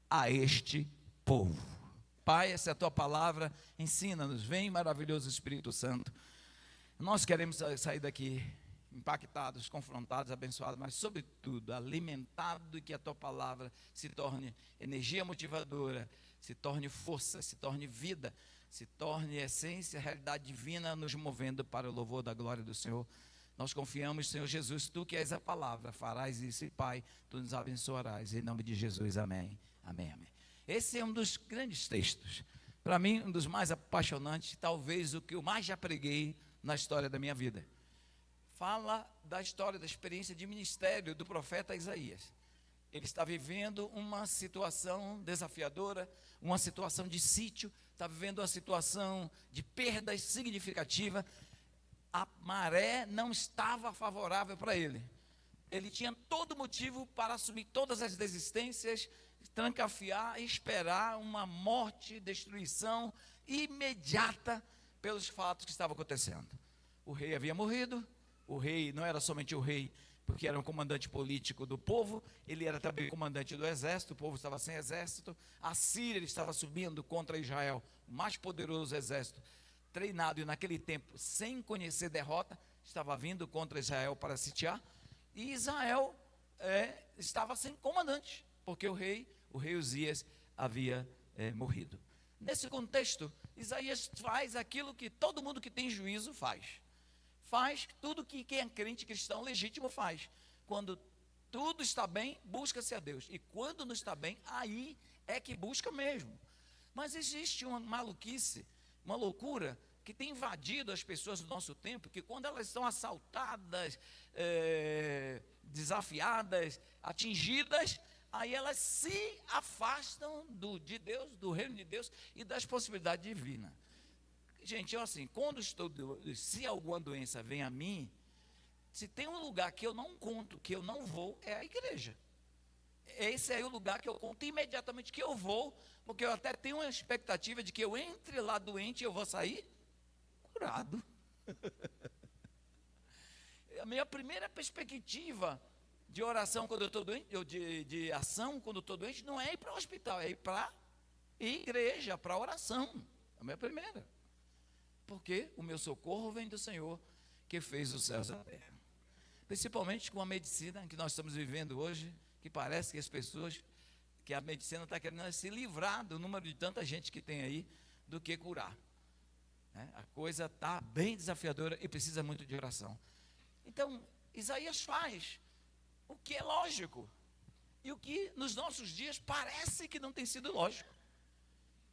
a este povo. Pai, essa é a tua palavra, ensina-nos, vem maravilhoso Espírito Santo. Nós queremos sair daqui impactados, confrontados, abençoados, mas sobretudo alimentados, e que a tua palavra se torne energia motivadora, se torne força, se torne vida, se torne essência, realidade divina, nos movendo para o louvor da glória do Senhor. Nós confiamos, Senhor Jesus, tu que és a palavra, farás isso, e Pai, tu nos abençoarás, em nome de Jesus, amém, amém, amém. Esse é um dos grandes textos, para mim um dos mais apaixonantes, talvez o que eu mais já preguei na história da minha vida. Fala da história, da experiência de ministério do profeta Isaías. Ele está vivendo uma situação desafiadora, uma situação de sítio, está vivendo uma situação de perdas significativa. A maré não estava favorável para ele. Ele tinha todo motivo para assumir todas as desistências, trancafiar e esperar uma morte, destruição imediata pelos fatos que estavam acontecendo. O rei havia morrido. O rei não era somente o rei, porque era um comandante político do povo, ele era também comandante do exército, o povo estava sem exército. A Síria estava subindo contra Israel, o mais poderoso exército, treinado e naquele tempo, sem conhecer derrota, estava vindo contra Israel para sitiar, e Israel estava sem comandante, porque o rei Uzias havia morrido. Nesse contexto, Isaías faz aquilo que todo mundo que tem juízo faz tudo que quem é crente cristão legítimo faz. Quando tudo está bem, busca-se a Deus, e quando não está bem, aí é que busca mesmo. Mas existe uma maluquice, uma loucura que tem invadido as pessoas do nosso tempo, que quando elas são assaltadas, desafiadas, atingidas, aí elas se afastam de Deus, do reino de Deus e das possibilidades divinas. Gente, se alguma doença vem a mim, se tem um lugar que eu não conto, que eu não vou, é a igreja. Esse é o lugar que eu conto imediatamente que eu vou, porque eu até tenho uma expectativa de que eu entre lá doente e eu vou sair curado. A minha primeira perspectiva de oração quando eu estou doente, ou de ação quando eu estou doente, não é ir para o hospital, é ir para a igreja, para a oração. É a minha primeira. Porque o meu socorro vem do Senhor, que fez os céus e a terra. Principalmente com a medicina que nós estamos vivendo hoje, que parece que as pessoas, que a medicina está querendo se livrar do número de tanta gente que tem aí, do que curar. A coisa está bem desafiadora e precisa muito de oração. Então, Isaías faz o que é lógico, e o que nos nossos dias parece que não tem sido lógico.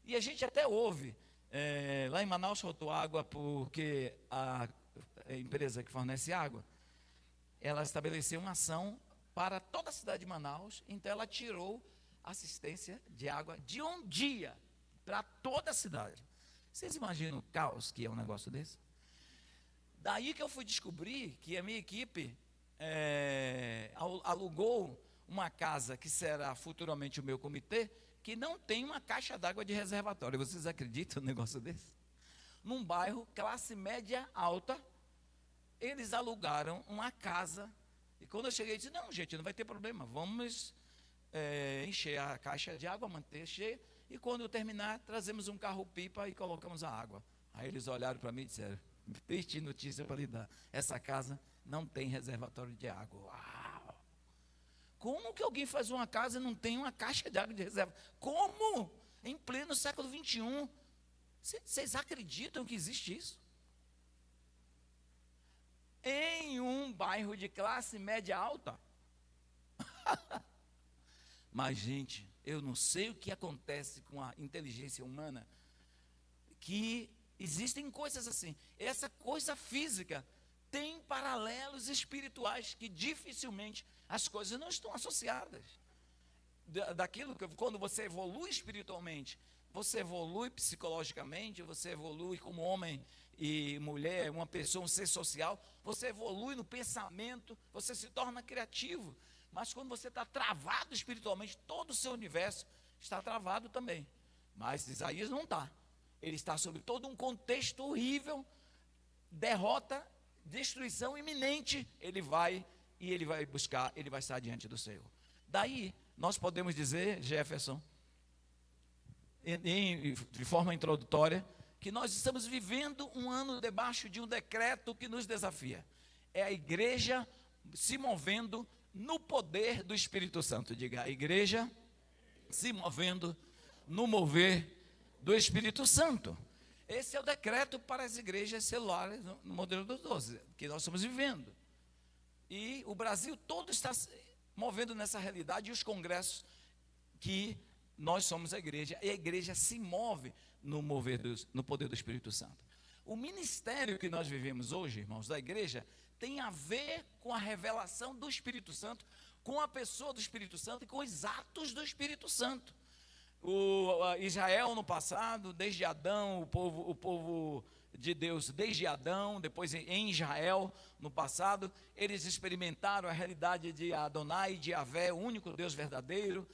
E a gente até ouve, lá em Manaus faltou água porque a empresa que fornece água, ela estabeleceu uma ação para toda a cidade de Manaus, então ela tirou assistência de água de um dia para toda a cidade. Vocês imaginam o caos que é um negócio desse? Daí que eu fui descobrir que a minha equipe alugou uma casa que será futuramente o meu comitê, que não tem uma caixa d'água de reservatório. Vocês acreditam num negócio desse? Num bairro, classe média alta, eles alugaram uma casa, e quando eu cheguei, eu disse, não, gente, não vai ter problema, vamos encher a caixa de água, manter cheia, e quando eu terminar, trazemos um carro-pipa e colocamos a água. Aí eles olharam para mim e disseram, triste notícia para lhe dar, essa casa não tem reservatório de água. Uau! Como que alguém faz uma casa e não tem uma caixa de água de reserva? Como? Em pleno século XXI. Vocês acreditam que existe isso? Em um bairro de classe média alta? Mas, gente, eu não sei o que acontece com a inteligência humana, que existem coisas assim. Essa coisa física tem paralelos espirituais que dificilmente as coisas não estão associadas. Daquilo que quando você evolui espiritualmente, você evolui psicologicamente, você evolui como homem e mulher, uma pessoa, um ser social, você evolui no pensamento, você se torna criativo. Mas quando você está travado espiritualmente, todo o seu universo está travado também. Mas Isaías não está. Ele está sob todo um contexto horrível, derrota, destruição iminente. Ele vai buscar, ele vai estar diante do Senhor. Daí, nós podemos dizer, Jefferson, de forma introdutória, que nós estamos vivendo um ano debaixo de um decreto que nos desafia. É a igreja se movendo no poder do Espírito Santo. Diga, a igreja se movendo no mover do Espírito Santo. Esse é o decreto para as igrejas celulares no modelo dos 12, que nós estamos vivendo. E o Brasil todo está se movendo nessa realidade, e os congressos que nós somos a igreja, e a igreja se move no poder do Espírito Santo. O ministério que nós vivemos hoje, irmãos, da igreja, tem a ver com a revelação do Espírito Santo, com a pessoa do Espírito Santo e com os atos do Espírito Santo. Israel no passado, desde Adão, o povo de Deus, desde Adão, depois em Israel no passado, eles experimentaram a realidade de Adonai, de Yahvé, o único Deus verdadeiro.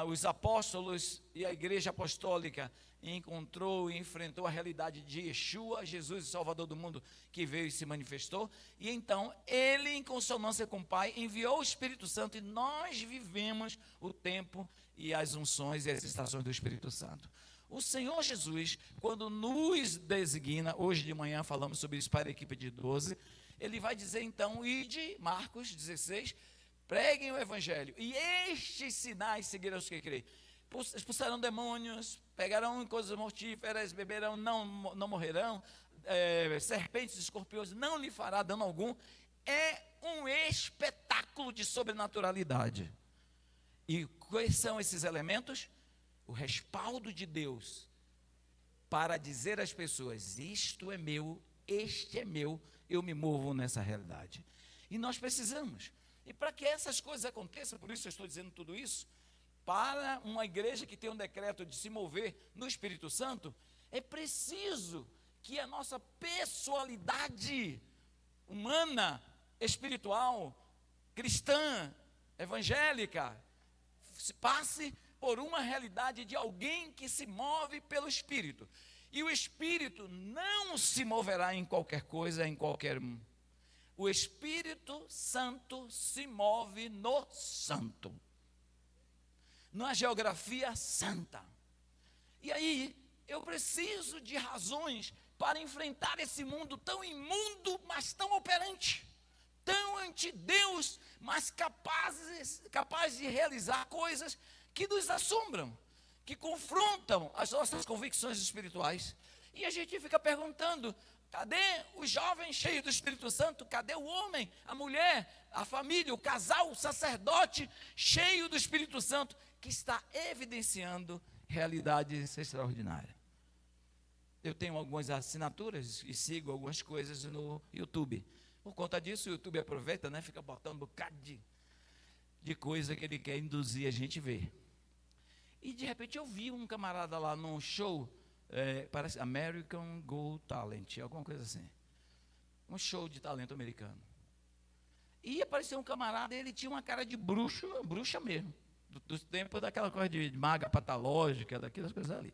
Os apóstolos e a igreja apostólica encontrou e enfrentou a realidade de Yeshua, Jesus, o Salvador do mundo, que veio e se manifestou, e então ele, em consonância com o Pai, enviou o Espírito Santo, e nós vivemos o tempo e as unções e as estações do Espírito Santo. O Senhor Jesus, quando nos designa, hoje de manhã falamos sobre isso para a equipe de 12, ele vai dizer então, ide, Marcos 16, preguem o Evangelho, e estes sinais seguirão os que creem. Expulsarão demônios, pegarão coisas mortíferas, beberão, não morrerão, serpentes e escorpiões não lhe fará dano algum. É um espetáculo de sobrenaturalidade. E quais são esses elementos? O respaldo de Deus para dizer às pessoas, isto é meu, este é meu, eu me movo nessa realidade. E nós precisamos. E para que essas coisas aconteçam, por isso eu estou dizendo tudo isso, para uma igreja que tem um decreto de se mover no Espírito Santo, é preciso que a nossa pessoalidade humana, espiritual, cristã, evangélica, se passe por uma realidade de alguém que se move pelo Espírito. E o Espírito não se moverá em qualquer coisa, em qualquer... O Espírito Santo se move no santo, na geografia santa. E aí, eu preciso de razões para enfrentar esse mundo tão imundo, mas tão operante, tão anti-Deus, mas capaz de realizar coisas que nos assombram, que confrontam as nossas convicções espirituais. E a gente fica perguntando, cadê os jovens cheios do Espírito Santo? Cadê o homem, a mulher, a família, o casal, o sacerdote cheio do Espírito Santo, que está evidenciando realidades extraordinárias? Eu tenho algumas assinaturas e sigo algumas coisas no YouTube. Por conta disso, o YouTube aproveita, né? Fica botando um bocado de coisa que ele quer induzir a gente a ver. E de repente eu vi um camarada lá num show, parece American Got Talent, alguma coisa assim. Um show de talento americano. E apareceu um camarada, ele tinha uma cara de bruxo, bruxa mesmo. Dos tempos daquela coisa de maga patológica, daquelas coisas ali.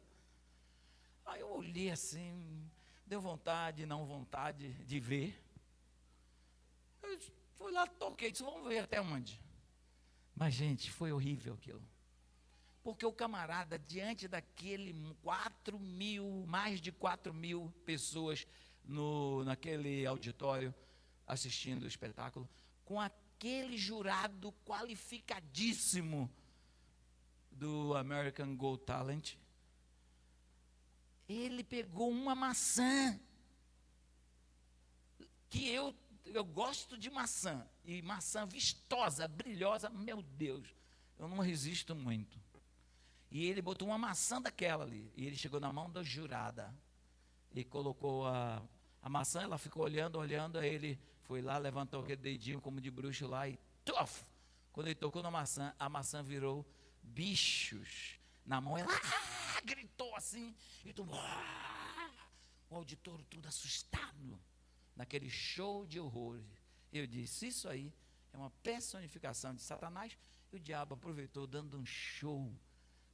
Aí eu olhei assim, deu vontade, não vontade de ver. Eu fui lá, toquei, disse, vamos ver até onde. Mas, gente, foi horrível aquilo. Porque o camarada, diante daquele mais de 4 mil pessoas naquele auditório assistindo o espetáculo, com aquele jurado qualificadíssimo do American Got Talent, ele pegou uma maçã, que eu gosto de maçã, e maçã vistosa, brilhosa, meu Deus, eu não resisto muito. E ele botou uma maçã daquela ali, e ele chegou na mão da jurada, e colocou a maçã, ela ficou olhando, aí ele foi lá, levantou aquele dedinho como de bruxo lá, e tof! Quando ele tocou na maçã, a maçã virou bichos na mão, ela gritou assim, e o auditório todo assustado, naquele show de horrores. Eu disse, isso aí é uma personificação de Satanás, e o diabo aproveitou dando um show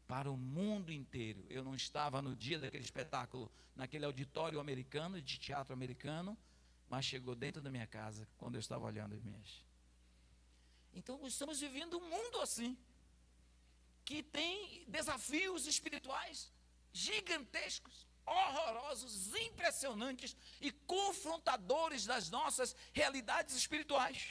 para o mundo inteiro. Eu não estava no dia daquele espetáculo, naquele auditório americano, de teatro americano, mas chegou dentro da minha casa, quando eu estava olhando as minhas. Então, estamos vivendo um mundo assim. que tem desafios espirituais gigantescos, horrorosos, impressionantes e confrontadores das nossas realidades espirituais.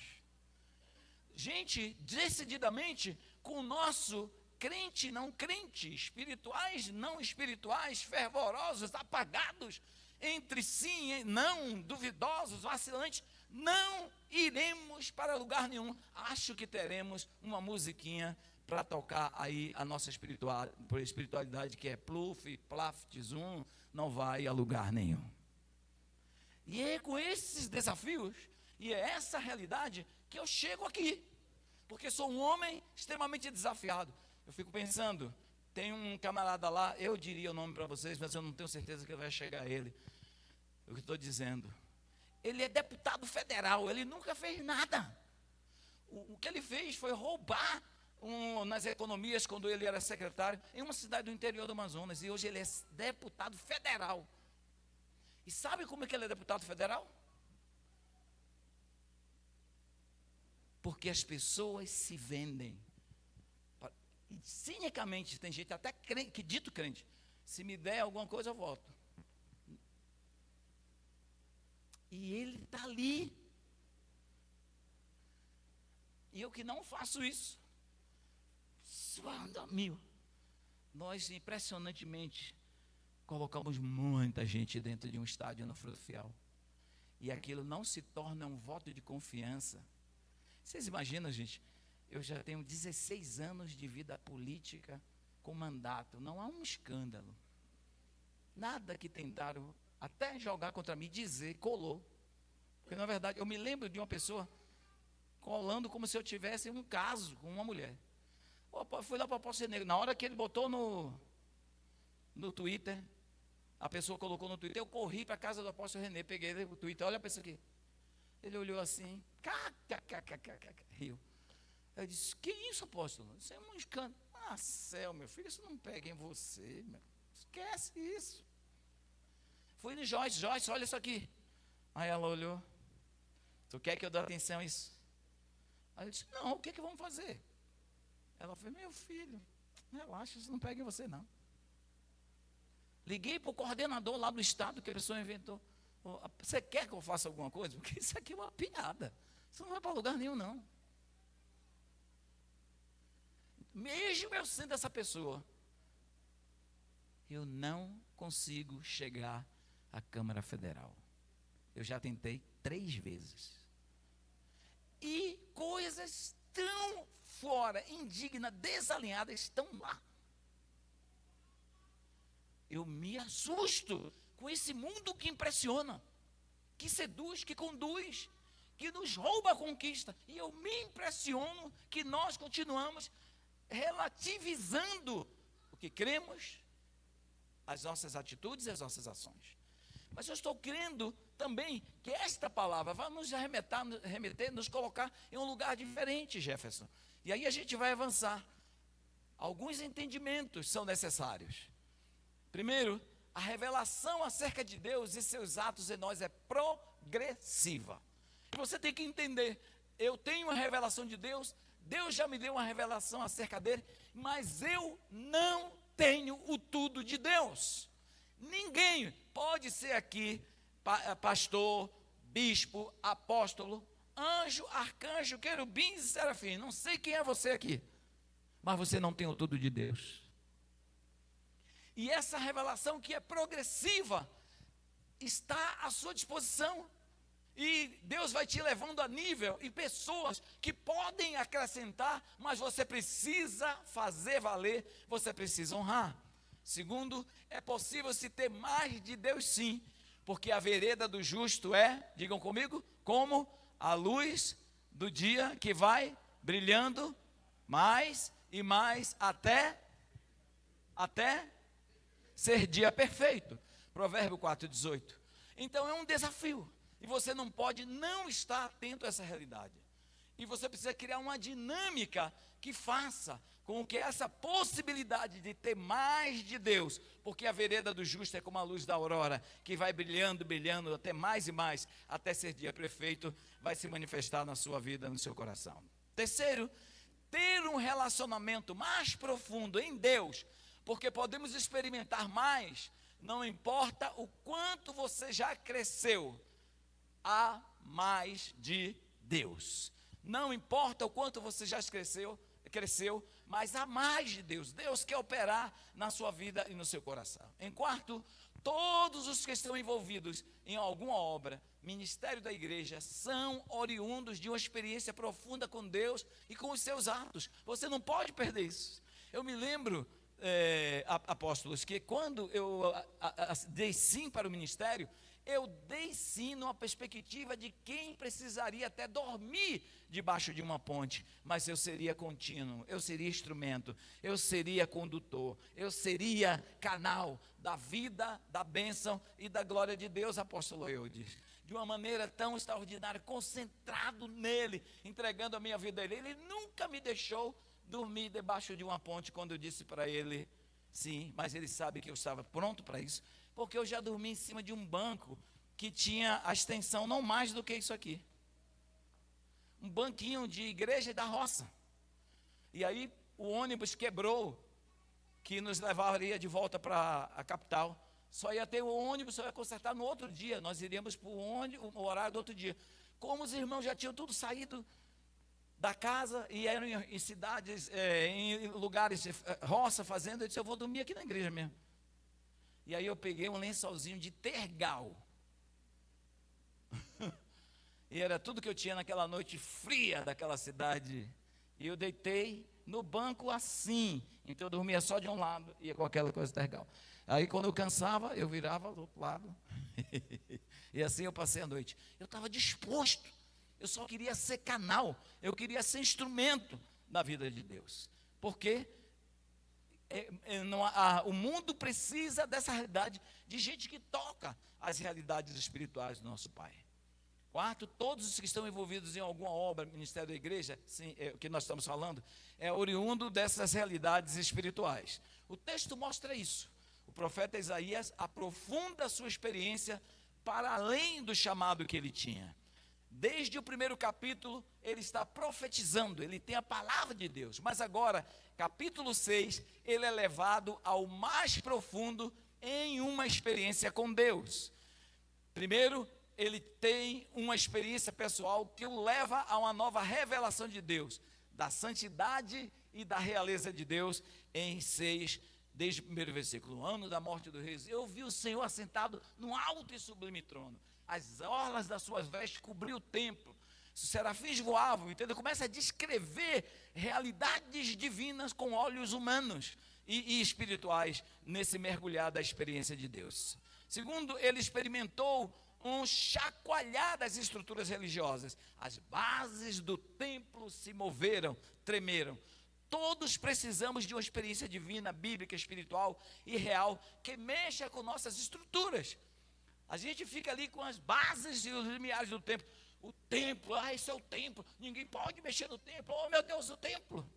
Gente, decididamente, com o nosso crente, não crente, espirituais, não espirituais, fervorosos, apagados, entre sim e não, duvidosos, vacilantes, não iremos para lugar nenhum. Acho que teremos uma musiquinha para tocar aí a nossa espiritualidade, que é pluf, plaf, zum, não vai a lugar nenhum. E é com esses desafios, e é essa realidade, que eu chego aqui, porque sou um homem extremamente desafiado. Eu fico pensando, tem um camarada lá, eu diria o nome para vocês, mas eu não tenho certeza que vai chegar a ele. O que estou dizendo, ele é deputado federal, ele nunca fez nada. O que ele fez foi roubar nas economias, quando ele era secretário, em uma cidade do interior do Amazonas, e hoje ele é deputado federal. E sabe como é que ele é deputado federal? Porque as pessoas se vendem. E cinicamente, tem gente até crente, que dito crente, se me der alguma coisa eu voto. E ele está ali. E eu que não faço isso, suando a mil. Nós, impressionantemente, colocamos muita gente dentro de um estádio no Fruto Fiel. E aquilo não se torna um voto de confiança. Vocês imaginam, gente? Eu já tenho 16 anos de vida política com mandato. Não há um escândalo. Nada que tentaram até jogar contra mim, dizer, colou. Porque, na verdade, eu me lembro de uma pessoa colando como se eu tivesse um caso com uma mulher. Fui lá para o apóstolo René. Na hora que ele botou no Twitter, a pessoa colocou no Twitter, eu corri para a casa do apóstolo René, peguei o Twitter, olha a pessoa aqui. Ele olhou assim, riu. Eu disse, que isso, apóstolo? Isso é um escândalo. Ah, céu, meu filho, isso não pega em você, meu. Esquece isso. Fui no Joyce, olha isso aqui. Aí ela olhou, tu quer que eu dê atenção a isso? Aí eu disse, não, o que vamos fazer? Ela falou, meu filho, relaxa, isso não pega em você não. Liguei para o coordenador lá do estado que a pessoa inventou. Você quer que eu faça alguma coisa? Porque isso aqui é uma piada. Isso não vai para lugar nenhum, não. Mesmo eu sendo essa pessoa, eu não consigo chegar à Câmara Federal. Eu já tentei 3 vezes. E coisas tão fora, indignas, desalinhadas, estão lá. Eu me assusto com esse mundo que impressiona, que seduz, que conduz, que nos rouba a conquista. E eu me impressiono que nós continuamos relativizando o que cremos, as nossas atitudes e as nossas ações. Mas eu estou crendo também que esta palavra vai nos remeter, nos colocar em um lugar diferente, Jefferson. E aí a gente vai avançar. Alguns entendimentos são necessários. Primeiro, a revelação acerca de Deus e seus atos em nós é progressiva. Você tem que entender, eu tenho uma revelação de Deus, Deus já me deu uma revelação acerca dele, mas eu não tenho o tudo de Deus. Ninguém pode ser aqui pastor, bispo, apóstolo, anjo, arcanjo, querubim e serafim. Não sei quem é você aqui, mas você não tem o tudo de Deus. E essa revelação que é progressiva está à sua disposição. E Deus vai te levando a nível e pessoas que podem acrescentar, mas você precisa fazer valer, você precisa honrar. Segundo, é possível se ter mais de Deus sim, porque a vereda do justo é, digam comigo, como a luz do dia que vai brilhando mais e mais até ser dia perfeito. Provérbio 4:18. Então é um desafio. E você não pode não estar atento a essa realidade. E você precisa criar uma dinâmica que faça com que essa possibilidade de ter mais de Deus, porque a vereda do justo é como a luz da aurora, que vai brilhando, brilhando, até mais e mais, até ser dia perfeito, vai se manifestar na sua vida, no seu coração. Terceiro, ter um relacionamento mais profundo em Deus, porque podemos experimentar mais, não importa o quanto você já cresceu a mais de Deus. Não importa o quanto você já cresceu, mas há mais de Deus. Deus quer operar na sua vida e no seu coração. Em quarto, todos os que estão envolvidos em alguma obra, ministério da igreja, são oriundos de uma experiência profunda com Deus e com os seus atos. Você não pode perder isso. Eu me lembro, apóstolos, que quando eu dei sim para o ministério, eu dei sim numa perspectiva de quem precisaria até dormir debaixo de uma ponte, mas eu seria contínuo, eu seria instrumento, eu seria condutor, eu seria canal da vida, da bênção e da glória de Deus, apóstolo Eudes, de uma maneira tão extraordinária, concentrado nele, entregando a minha vida a ele. Ele nunca me deixou dormir debaixo de uma ponte quando eu disse para ele sim, mas ele sabe que eu estava pronto para isso, porque eu já dormi em cima de um banco que tinha a extensão não mais do que isso aqui. Um banquinho de igreja da roça. E aí o ônibus quebrou, que nos levaria de volta para a capital. Só ia ter o ônibus, só ia consertar no outro dia. Nós iríamos para o horário do outro dia. Como os irmãos já tinham tudo saído da casa e eram em cidades, em lugares de roça, fazenda, eu disse, eu vou dormir aqui na igreja mesmo. E aí eu peguei um lençolzinho de tergal. E era tudo que eu tinha naquela noite fria daquela cidade. E eu deitei no banco assim. Então eu dormia só de um lado, ia com aquela coisa de tergal. Aí quando eu cansava, eu virava do outro lado. E assim eu passei a noite. Eu estava disposto. Eu só queria ser canal. Eu queria ser instrumento na vida de Deus. Porque o mundo precisa dessa realidade de gente que toca as realidades espirituais do nosso Pai. Quarto, todos os que estão envolvidos em alguma obra, ministério da igreja, sim, o que nós estamos falando, é oriundo dessas realidades espirituais. O texto mostra isso. O profeta Isaías aprofunda a sua experiência para além do chamado que ele tinha. Desde o primeiro capítulo, ele está profetizando, ele tem a palavra de Deus. Mas agora, capítulo 6, ele é levado ao mais profundo em uma experiência com Deus. Primeiro, ele tem uma experiência pessoal que o leva a uma nova revelação de Deus, da santidade e da realeza de Deus em 6, desde o primeiro versículo. No ano da morte do rei, eu vi o Senhor assentado num alto e sublime trono. As orlas das suas vestes cobriam o templo. Os serafins voavam, então ele começa a descrever realidades divinas com olhos humanos e espirituais nesse mergulhar da experiência de Deus. Segundo, ele experimentou um chacoalhar das estruturas religiosas. As bases do templo se moveram, tremeram. Todos precisamos de uma experiência divina, bíblica, espiritual e real que mexa com nossas estruturas. A gente fica ali com as bases e os limiares do templo. O templo, esse é o templo. Ninguém pode mexer no templo. Oh, meu Deus, o templo.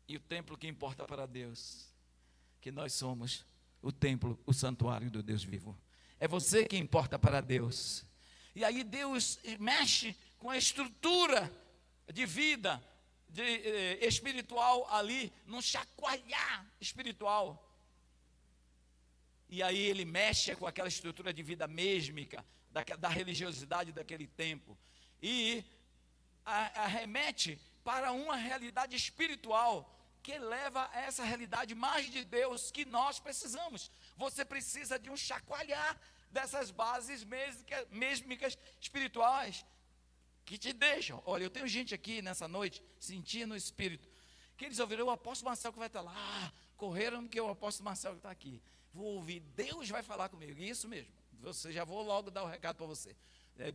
E o templo que importa para Deus, que nós somos o templo, o santuário do Deus vivo. É você que importa para Deus. E aí Deus mexe com a estrutura de vida espiritual ali, num chacoalhar espiritual. E aí ele mexe com aquela estrutura de vida mesmica, da religiosidade daquele tempo. E arremete para uma realidade espiritual que leva a essa realidade mais de Deus que nós precisamos. Você precisa de um chacoalhar dessas bases mesmicas espirituais que te deixam. Olha, eu tenho gente aqui nessa noite, sentindo o Espírito, que eles ouviram o apóstolo Marcelo que vai estar lá, correram que o apóstolo Marcelo está aqui. Vou ouvir, Deus vai falar comigo, isso mesmo. Você já vou logo dar o recado para você.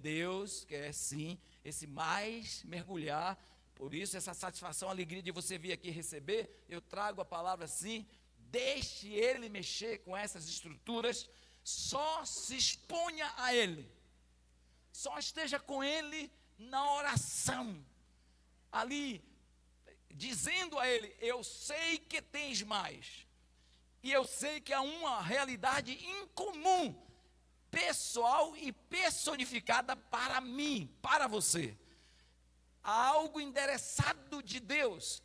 Deus quer sim esse mais mergulhar. Por isso essa satisfação, alegria de você vir aqui receber, eu trago a palavra assim, deixe ele mexer com essas estruturas, só se exponha a ele, só esteja com ele na oração, ali, dizendo a ele, eu sei que tens mais, e eu sei que há uma realidade incomum, pessoal e personificada para mim, para você. há algo endereçado de Deus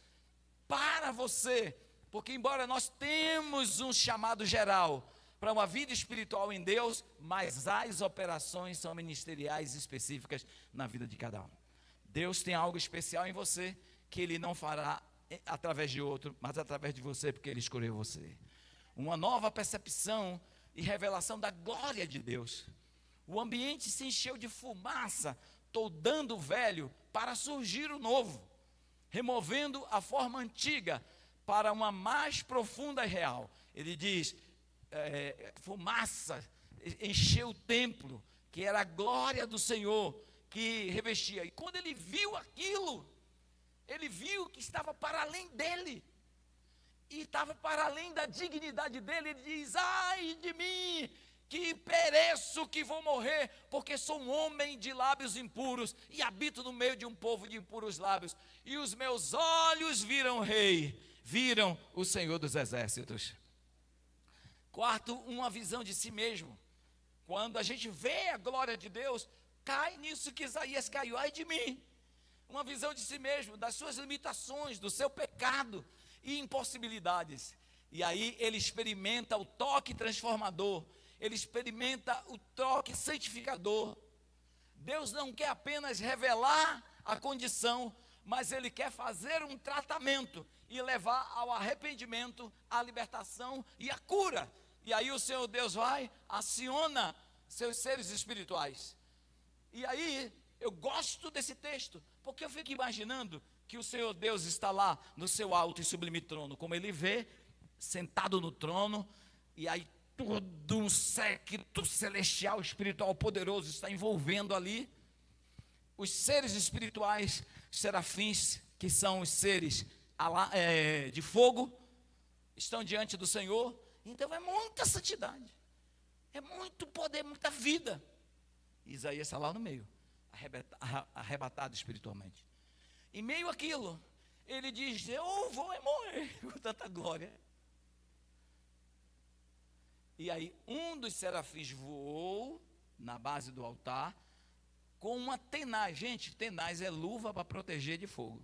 para você, porque embora nós temos um chamado geral para uma vida espiritual em Deus, mas as operações são ministeriais específicas na vida de cada um. Deus tem algo especial em você que Ele não fará através de outro, mas através de você, porque Ele escolheu você. Uma nova percepção e revelação da glória de Deus. O ambiente se encheu de fumaça, toldando o velho para surgir o novo, removendo a forma antiga para uma mais profunda e real. Ele diz, fumaça encheu o templo, que era a glória do Senhor que revestia. E quando ele viu aquilo, ele viu que estava para além dele, e estava para além da dignidade dele. Ele diz, ai de mim, que pereço, que vou morrer, porque sou um homem de lábios impuros, e habito no meio de um povo de impuros lábios, e os meus olhos viram o rei, viram o Senhor dos exércitos. Quarto, uma visão de si mesmo. Quando a gente vê a glória de Deus, cai nisso que Isaías caiu, ai de mim. Uma visão de si mesmo, das suas limitações, do seu pecado e impossibilidades. E aí ele experimenta o toque transformador, ele experimenta o toque santificador. Deus não quer apenas revelar a condição, mas Ele quer fazer um tratamento e levar ao arrependimento, à libertação e à cura. E aí o Senhor Deus vai, aciona seus seres espirituais. E aí eu gosto desse texto, porque eu fico imaginando que o Senhor Deus está lá no seu alto e sublime trono, como Ele vê, sentado no trono, e aí todo um séquito celestial, espiritual, poderoso está envolvendo ali. Os seres espirituais, serafins, que são os seres de fogo, estão diante do Senhor. Então é muita santidade, é muito poder, muita vida. Isaías está lá no meio, arrebatado espiritualmente. Em meio àquilo, ele diz, eu vou morrer com tanta glória. E aí um dos serafins voou na base do altar com uma tenaz. Gente, tenaz é luva para proteger de fogo.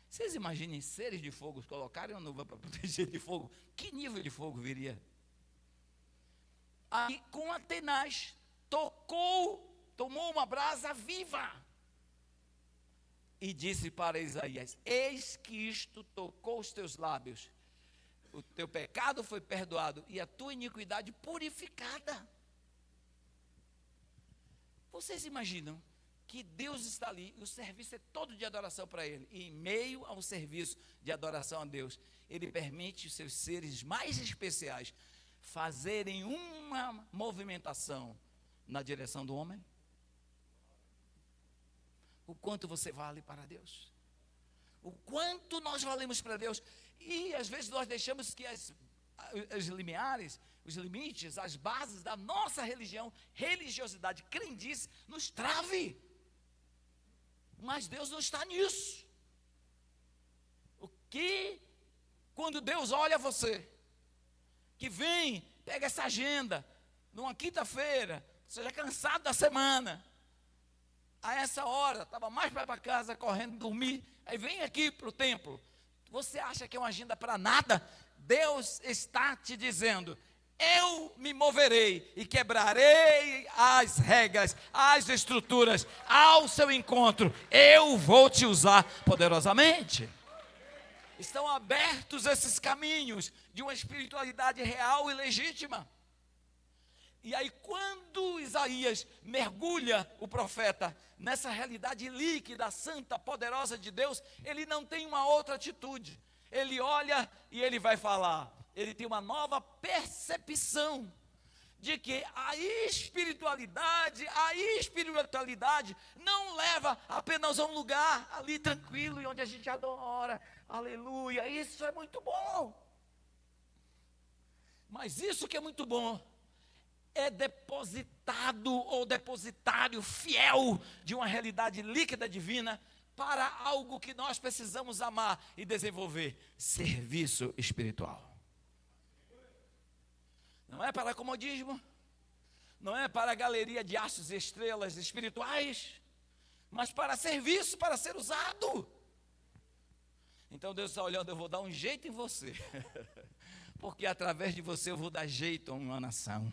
Vocês imaginem seres de fogo colocarem uma luva para proteger de fogo? Que nível de fogo viria? Aí com a tenaz tomou uma brasa viva e disse para Isaías, eis que isto tocou os teus lábios. O teu pecado foi perdoado e a tua iniquidade purificada. Vocês imaginam que Deus está ali, e o serviço é todo de adoração para Ele, e em meio ao serviço de adoração a Deus, Ele permite os seus seres mais especiais fazerem uma movimentação na direção do homem? O quanto você vale para Deus? O quanto nós valemos para Deus? E às vezes nós deixamos que os limiares, os limites, as bases da nossa religião, religiosidade, crendice, nos trave. Mas Deus não está nisso. Quando Deus olha você, que vem, pega essa agenda, numa quinta-feira, seja cansado da semana, a essa hora, estava mais para casa, correndo, dormir, aí vem aqui para o templo. Você acha que é uma agenda para nada? Deus está te dizendo, eu me moverei e quebrarei as regras, as estruturas, ao seu encontro, eu vou te usar poderosamente. Estão abertos esses caminhos de uma espiritualidade real e legítima. E aí quando Isaías mergulha o profeta nessa realidade líquida, santa, poderosa de Deus, ele não tem uma outra atitude. Ele olha e ele vai falar. Ele tem uma nova percepção de que a espiritualidade não leva apenas a um lugar ali tranquilo e onde a gente adora, aleluia, isso é muito bom. Mas isso que é muito bom é depositado ou depositário fiel de uma realidade líquida divina para algo que nós precisamos amar e desenvolver, serviço espiritual. Não é para comodismo, não é para a galeria de astros e estrelas espirituais, mas para serviço, para ser usado. Então Deus está olhando, eu vou dar um jeito em você, porque através de você eu vou dar jeito a uma nação.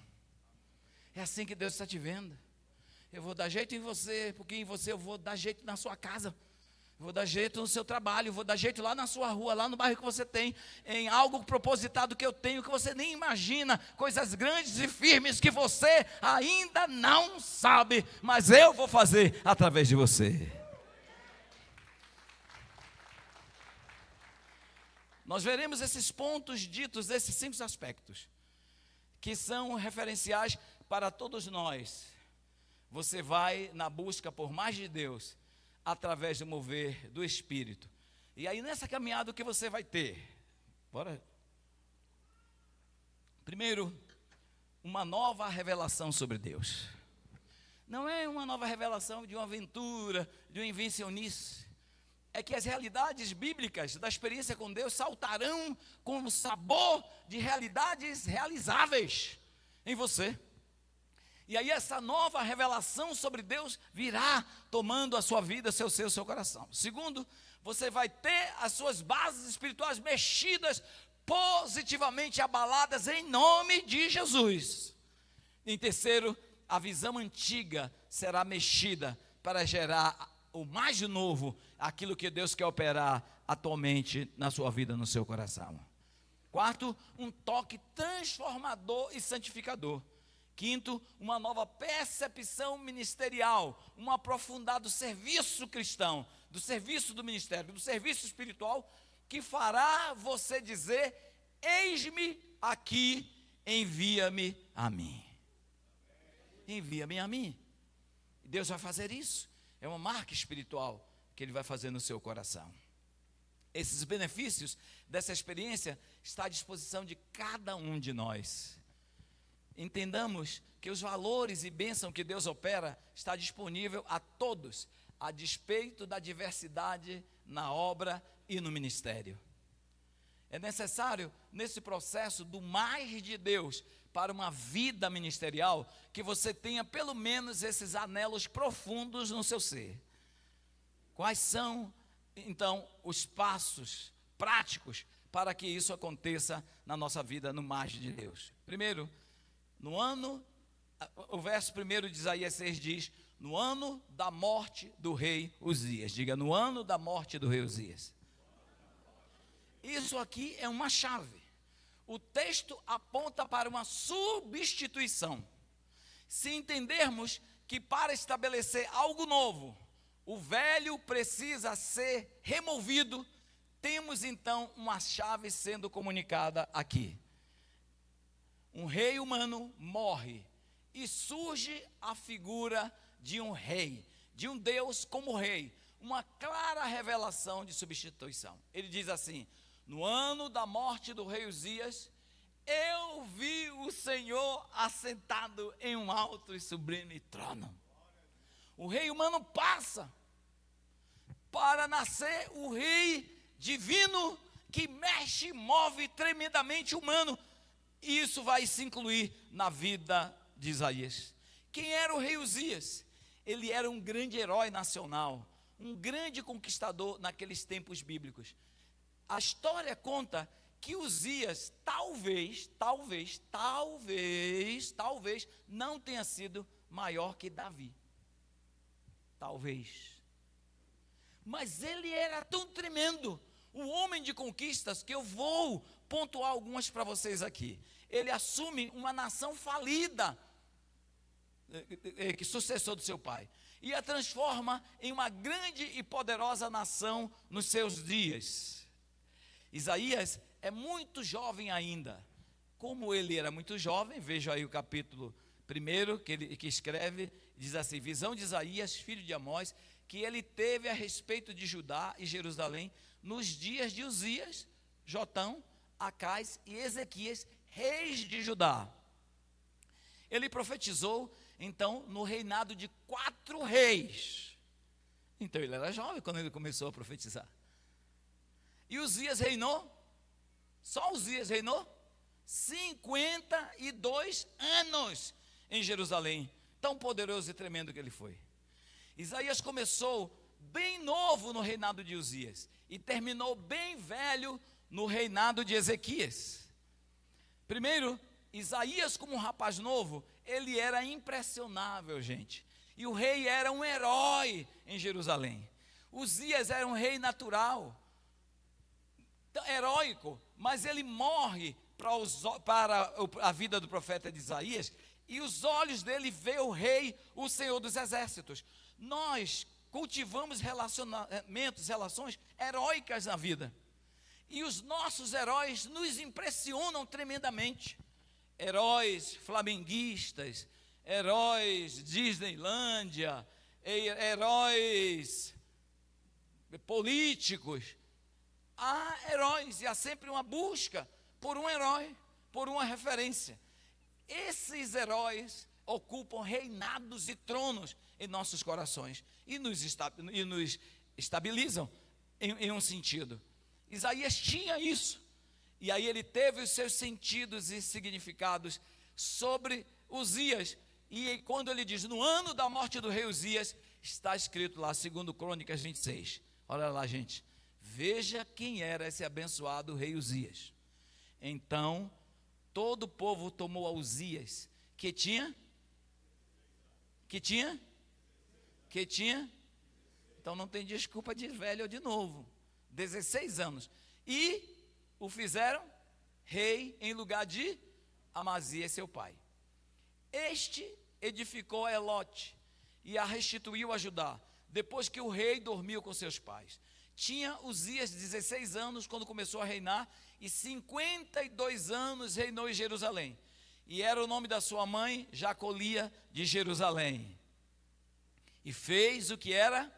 É assim que Deus está te vendo. Eu vou dar jeito em você, porque em você eu vou dar jeito na sua casa, eu vou dar jeito no seu trabalho, eu vou dar jeito lá na sua rua, lá no bairro que você tem, em algo propositado que eu tenho, que você nem imagina, coisas grandes e firmes que você ainda não sabe, mas eu vou fazer através de você. Nós veremos esses pontos ditos, esses 5 aspectos, que são referenciais para todos nós. Você vai na busca por mais de Deus, através do mover do Espírito. E aí nessa caminhada o que você vai ter? Bora. Primeiro, uma nova revelação sobre Deus. Não é uma nova revelação de uma aventura, de uma invencionice. É que as realidades bíblicas da experiência com Deus saltarão com o sabor de realidades realizáveis em você. E aí essa nova revelação sobre Deus virá tomando a sua vida, seu ser, seu coração. Segundo, você vai ter as suas bases espirituais mexidas, positivamente abaladas em nome de Jesus. Em terceiro, a visão antiga será mexida para gerar o mais novo, aquilo que Deus quer operar atualmente na sua vida, no seu coração. Quarto, um toque transformador e santificador. Quinto, uma nova percepção ministerial, um aprofundado serviço cristão, do serviço do ministério, do serviço espiritual, que fará você dizer: eis-me aqui, envia-me a mim. Envia-me a mim. Deus vai fazer isso. É uma marca espiritual que Ele vai fazer no seu coração. Esses benefícios dessa experiência estão à disposição de cada um de nós. Entendamos que os valores e bênção que Deus opera está disponível a todos, a despeito da diversidade na obra e no ministério. É necessário, nesse processo do mais de Deus para uma vida ministerial, que você tenha pelo menos esses anelos profundos no seu ser. Quais são, então, os passos práticos para que isso aconteça na nossa vida no mais de Deus? Primeiro, o verso 1 de Isaías 6 diz: no ano da morte do rei Uzias. Diga, no ano da morte do rei Uzias. Isso aqui é uma chave. O texto aponta para uma substituição. Se entendermos que para estabelecer algo novo, o velho precisa ser removido, temos então uma chave sendo comunicada aqui. Um rei humano morre e surge a figura de um rei, de um Deus como rei, uma clara revelação de substituição. Ele diz assim: no ano da morte do rei Uzias, eu vi o Senhor assentado em um alto e sublime trono. O rei humano passa para nascer o rei divino que mexe e move tremendamente o humano. E isso vai se incluir na vida de Isaías. Quem era o rei Uzias? Ele era um grande herói nacional, um grande conquistador naqueles tempos bíblicos. A história conta que Uzias talvez não tenha sido maior que Davi. Talvez. Mas ele era tão tremendo, um homem de conquistas, que eu vou pontuar algumas para vocês aqui. Ele assume uma nação falida, que sucessor do seu pai, e a transforma em uma grande e poderosa nação nos seus dias. Isaías é muito jovem ainda. Como ele era muito jovem, veja aí o capítulo 1 que escreve, diz assim: visão de Isaías, filho de Amós, que ele teve a respeito de Judá e Jerusalém nos dias de Uzias, Jotão, Acais e Ezequias, reis de Judá. Ele profetizou então no reinado de 4 reis. Então ele era jovem quando ele começou a profetizar. E Uzias reinou, só Uzias reinou 52 anos em Jerusalém. Tão poderoso e tremendo que ele foi. Isaías começou bem novo no reinado de Uzias e terminou bem velho no reinado de Ezequias. Primeiro, Isaías, como um rapaz novo, ele era impressionável, gente. E o rei era um herói em Jerusalém. Uzias era um rei natural, heróico, mas ele morre para a vida do profeta de Isaías, e os olhos dele vê o rei, o Senhor dos exércitos. Nós cultivamos relações heróicas na vida, e os nossos heróis nos impressionam tremendamente. Heróis flamenguistas, heróis Disneylândia, heróis políticos. Há heróis e há sempre uma busca por um herói, por uma referência. Esses heróis ocupam reinados e tronos em nossos corações e nos estabilizam em um sentido. Isaías tinha isso, e aí ele teve os seus sentidos e significados sobre Uzias. E quando ele diz, no ano da morte do rei Uzias, está escrito lá, 2 Crônicas 26. Olha lá, gente. Veja quem era esse abençoado rei Uzias. Então, todo o povo tomou a Uzias, que tinha? Então não tem desculpa de velho ou de novo. 16 anos. E o fizeram rei em lugar de Amazias, seu pai. Este edificou Elote e a restituiu a Judá, depois que o rei dormiu com seus pais. Tinha Uzias 16 anos quando começou a reinar, e 52 anos reinou em Jerusalém. E era o nome da sua mãe, Jacolia de Jerusalém. E fez o que era?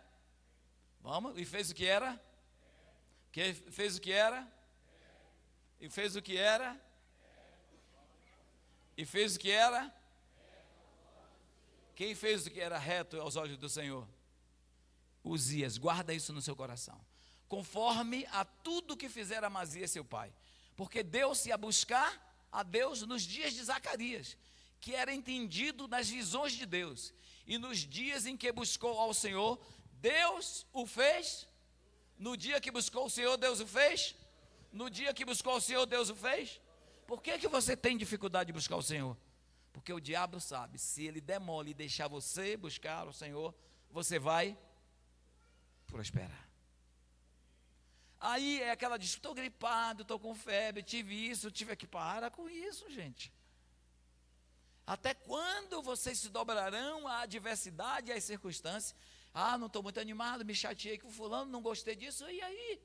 E fez o que era? Fez o que era? E fez o que era? E fez o que era? Quem fez o que era reto aos olhos do Senhor? Uzias. Guarda isso no seu coração. Conforme a tudo que fizera Amazias seu pai, porque deu-se a buscar a Deus nos dias de Zacarias, que era entendido nas visões de Deus, e nos dias em que buscou ao Senhor, Deus o fez. No dia que buscou o Senhor, Deus o fez. No dia que buscou o Senhor, Deus o fez. Por que você tem dificuldade de buscar o Senhor? Porque o diabo sabe, se ele demole e deixar você buscar o Senhor, você vai prosperar. Aí é aquela diz, estou gripado, estou com febre, tive isso, tive aqui. Para com isso, gente. Até quando vocês se dobrarão à adversidade e às circunstâncias? Ah, não estou muito animado, me chateei com fulano, não gostei disso, e aí?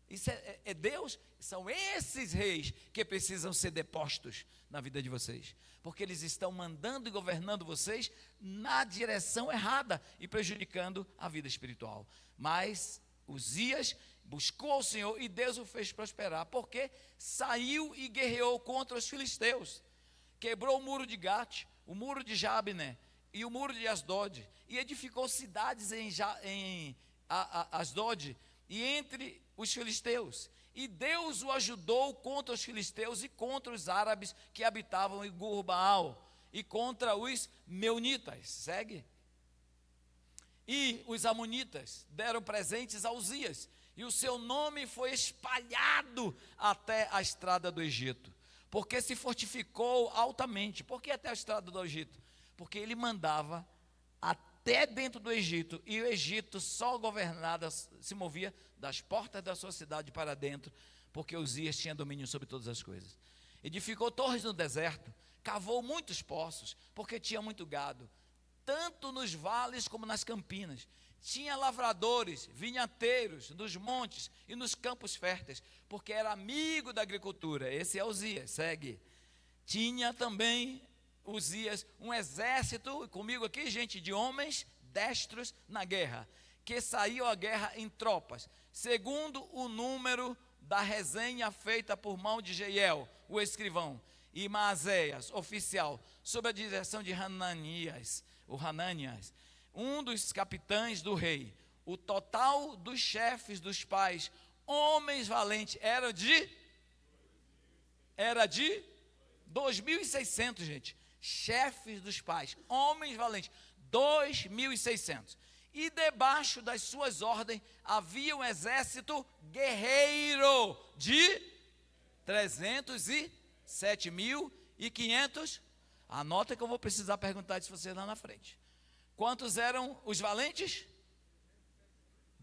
Isso é Deus? São esses reis que precisam ser depostos na vida de vocês, porque eles estão mandando e governando vocês na direção errada e prejudicando a vida espiritual. Mas Uzias buscou o Senhor e Deus o fez prosperar, porque saiu e guerreou contra os filisteus, quebrou o muro de Gate, o muro de Jabné e o muro de Asdod, e edificou cidades em Asdod e entre os filisteus. E Deus o ajudou contra os filisteus e contra os árabes que habitavam em Gur-Baal e contra os meunitas. Segue. E os amonitas deram presentes a Uzias, e o seu nome foi espalhado até a estrada do Egito, porque se fortificou altamente. Por que até a estrada do Egito? Porque ele mandava até dentro do Egito, e o Egito só governado, se movia das portas da sua cidade para dentro, porque Uzias tinha domínio sobre todas as coisas. Edificou torres no deserto, cavou muitos poços, porque tinha muito gado, tanto nos vales como nas campinas. Tinha lavradores, vinhateiros nos montes e nos campos férteis, porque era amigo da agricultura. Esse é Uzias, segue. Tinha também Uzias um exército, comigo aqui, gente, de homens destros na guerra, que saíam à guerra em tropas, segundo o número da resenha feita por mão de Jeiel, o escrivão, e Maazéias, oficial, sob a direção de Hananias, um dos capitães do rei. O total dos chefes dos pais, homens valentes, era de 2.600, gente. Chefes dos pais, homens valentes, 2.600. E debaixo das suas ordens havia um exército guerreiro de 307.500. Anota que eu vou precisar perguntar isso você lá na frente. Quantos eram os valentes?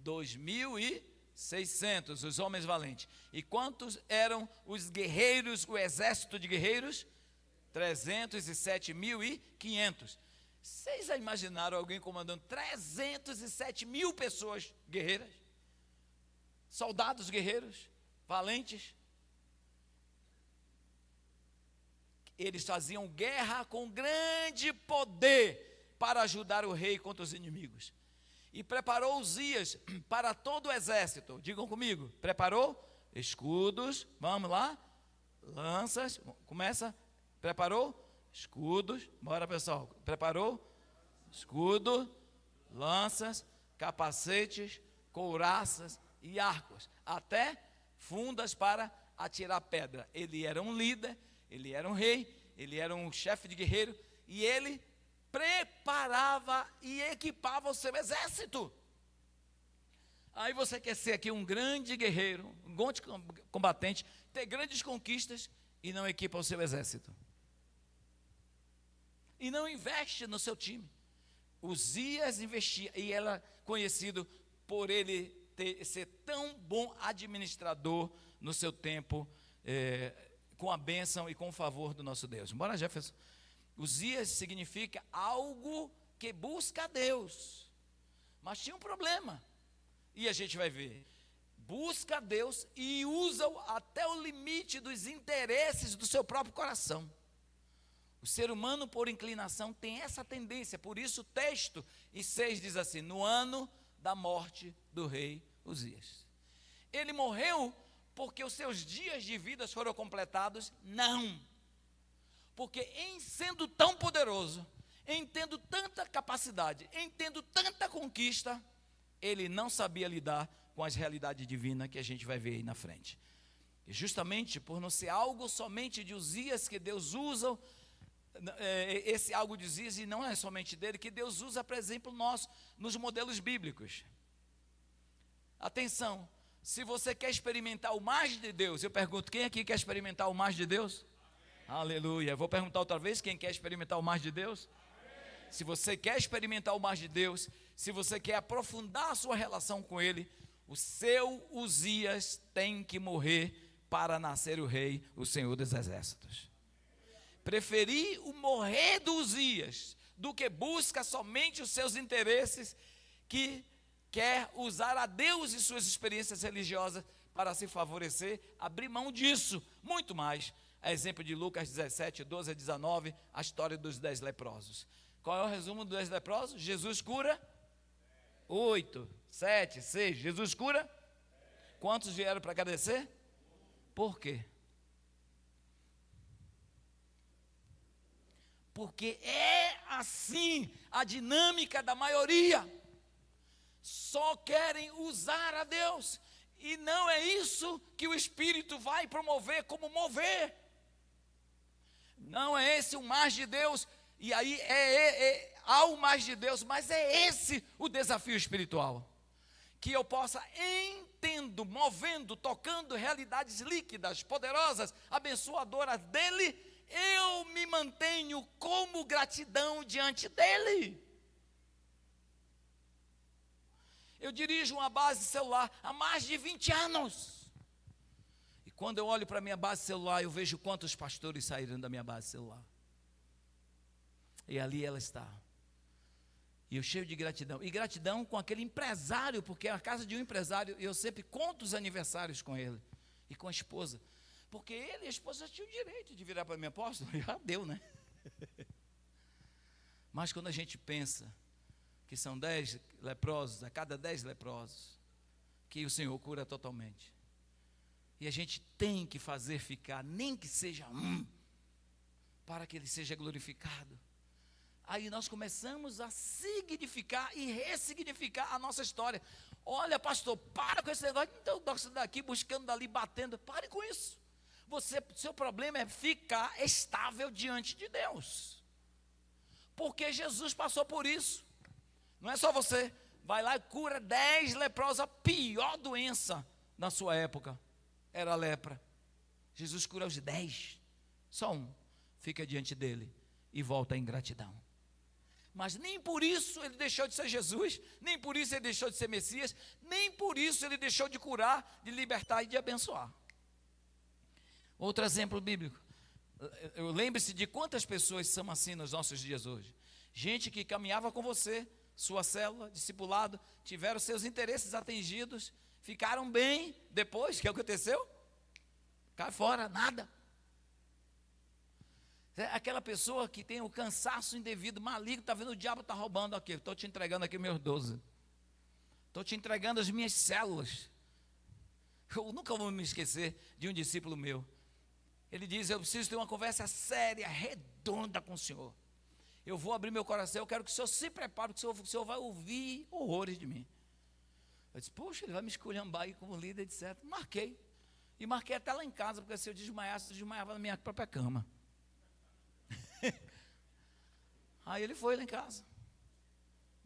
2.600, os homens valentes. E quantos eram os guerreiros, o exército de guerreiros? 307.500. Vocês já imaginaram alguém comandando 307.000 pessoas guerreiras? Soldados guerreiros, valentes? Eles faziam guerra com grande poder para ajudar o rei contra os inimigos. E preparou Uzias para todo o exército. Digam comigo, preparou escudos, vamos lá, lanças, começa, preparou escudos, bora pessoal, preparou escudo, lanças, capacetes, couraças e arcos, até fundas para atirar pedra. Ele era um líder, ele era um rei, ele era um chefe de guerreiro, e ele preparava e equipava o seu exército. Aí você quer ser aqui um grande guerreiro, um grande combatente, ter grandes conquistas e não equipa o seu exército. E não investe no seu time. Uzias investia, e era conhecido por ele ser tão bom administrador no seu tempo, com a bênção e com o favor do nosso Deus. Bora, Jefferson. Uzias significa algo que busca a Deus, mas tinha um problema, e a gente vai ver. Busca a Deus e usa-o até o limite dos interesses do seu próprio coração. O ser humano, por inclinação, tem essa tendência. Por isso o texto, e 6 diz assim: no ano da morte do rei Uzias. Ele morreu porque os seus dias de vida foram completados? Não. Porque em sendo tão poderoso, em tendo tanta capacidade, em tendo tanta conquista, ele não sabia lidar com as realidades divinas que a gente vai ver aí na frente. E justamente por não ser algo somente de Uzias que Deus usa, esse algo de Uzias, e não é somente dele, que Deus usa, por exemplo, nos modelos bíblicos. Atenção, se você quer experimentar o mais de Deus, eu pergunto, quem aqui quer experimentar o mais de Deus? Aleluia. Vou perguntar outra vez, quem quer experimentar o mais de Deus? Amém. Se você quer experimentar o mais de Deus, se você quer aprofundar a sua relação com Ele, o seu Uzias tem que morrer para nascer o rei, o Senhor dos Exércitos. Preferi o morrer do Uzias do que busca somente os seus interesses, que quer usar a Deus e suas experiências religiosas para se favorecer, abrir mão disso, muito mais. A exemplo de Lucas 17, 12 a 19, a história dos 10 leprosos. Qual é o resumo dos 10 leprosos? Jesus cura 8, 7, 6. Jesus cura? Quantos vieram para agradecer? Por quê? Porque é assim a dinâmica da maioria. Só querem usar a Deus. E não é isso que o Espírito vai promover como mover. Não é esse o mais de Deus, e aí há o mais de Deus, mas é esse o desafio espiritual. Que eu possa, movendo, tocando realidades líquidas, poderosas, abençoadoras dEle, eu me mantenho como gratidão diante dEle. Eu dirijo uma base celular há mais de 20 anos. Quando eu olho para a minha base celular, eu vejo quantos pastores saíram da minha base celular. E ali ela está. E eu cheio de gratidão. E gratidão com aquele empresário, porque a casa de um empresário, eu sempre conto os aniversários com ele. E com a esposa. Porque ele e a esposa tinham o direito de virar para mim, apóstolo. Já deu, né? Mas quando a gente pensa que são 10 leprosos, a cada 10 leprosos, que o Senhor cura totalmente. E a gente tem que fazer ficar, nem que seja para que Ele seja glorificado. Aí nós começamos a significar e ressignificar a nossa história. Olha, pastor, para com esse negócio, então você daqui buscando dali, batendo, pare com isso. Seu problema é ficar estável diante de Deus. porque Jesus passou por isso. Não é só você, vai lá e cura 10 leprosos, a pior doença na sua época era a lepra. Jesus cura os 10, só um fica diante dele e volta em gratidão. Mas nem por isso ele deixou de ser Jesus, nem por isso ele deixou de ser Messias, nem por isso ele deixou de curar, de libertar e de abençoar. Outro exemplo bíblico. Lembre-se de quantas pessoas são assim nos nossos dias hoje. Gente que caminhava com você, sua célula, discipulado, tiveram seus interesses atingidos, ficaram bem, depois, o que aconteceu? Cai fora, nada. Aquela pessoa que tem o cansaço indevido, maligno, está vendo o diabo está roubando aqui, estou te entregando aqui meus 12. Estou te entregando as minhas células. Eu nunca vou me esquecer de um discípulo meu. Ele diz, eu preciso ter uma conversa séria, redonda com o Senhor. Eu vou abrir meu coração, eu quero que o Senhor se prepare, porque o Senhor vai ouvir horrores de mim. Eu disse, poxa, ele vai me esculhambar aí como líder, etc. Marquei. E marquei até lá em casa, porque se eu desmaiasse, eu desmaiava na minha própria cama. Aí ele foi lá em casa.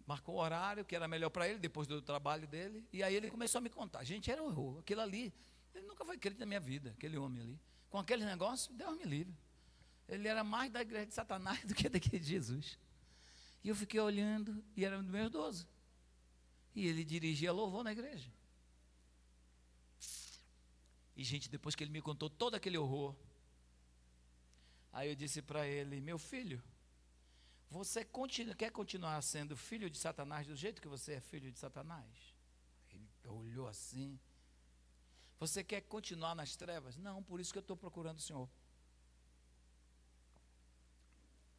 Marcou o horário, que era melhor para ele, depois do trabalho dele. E aí ele começou a me contar. Gente, era horror. Aquilo ali, ele nunca foi crente na minha vida, aquele homem ali. Com aquele negócio, Deus me livre. Ele era mais da igreja de Satanás do que daquele de Jesus. E eu fiquei olhando, e era um dos meus 12. E ele dirigia louvor na igreja. E, gente, depois que ele me contou todo aquele horror, aí eu disse para ele, meu filho, você quer continuar sendo filho de Satanás do jeito que você é filho de Satanás? Ele olhou assim. Você quer continuar nas trevas? Não, por isso que eu estou procurando o Senhor.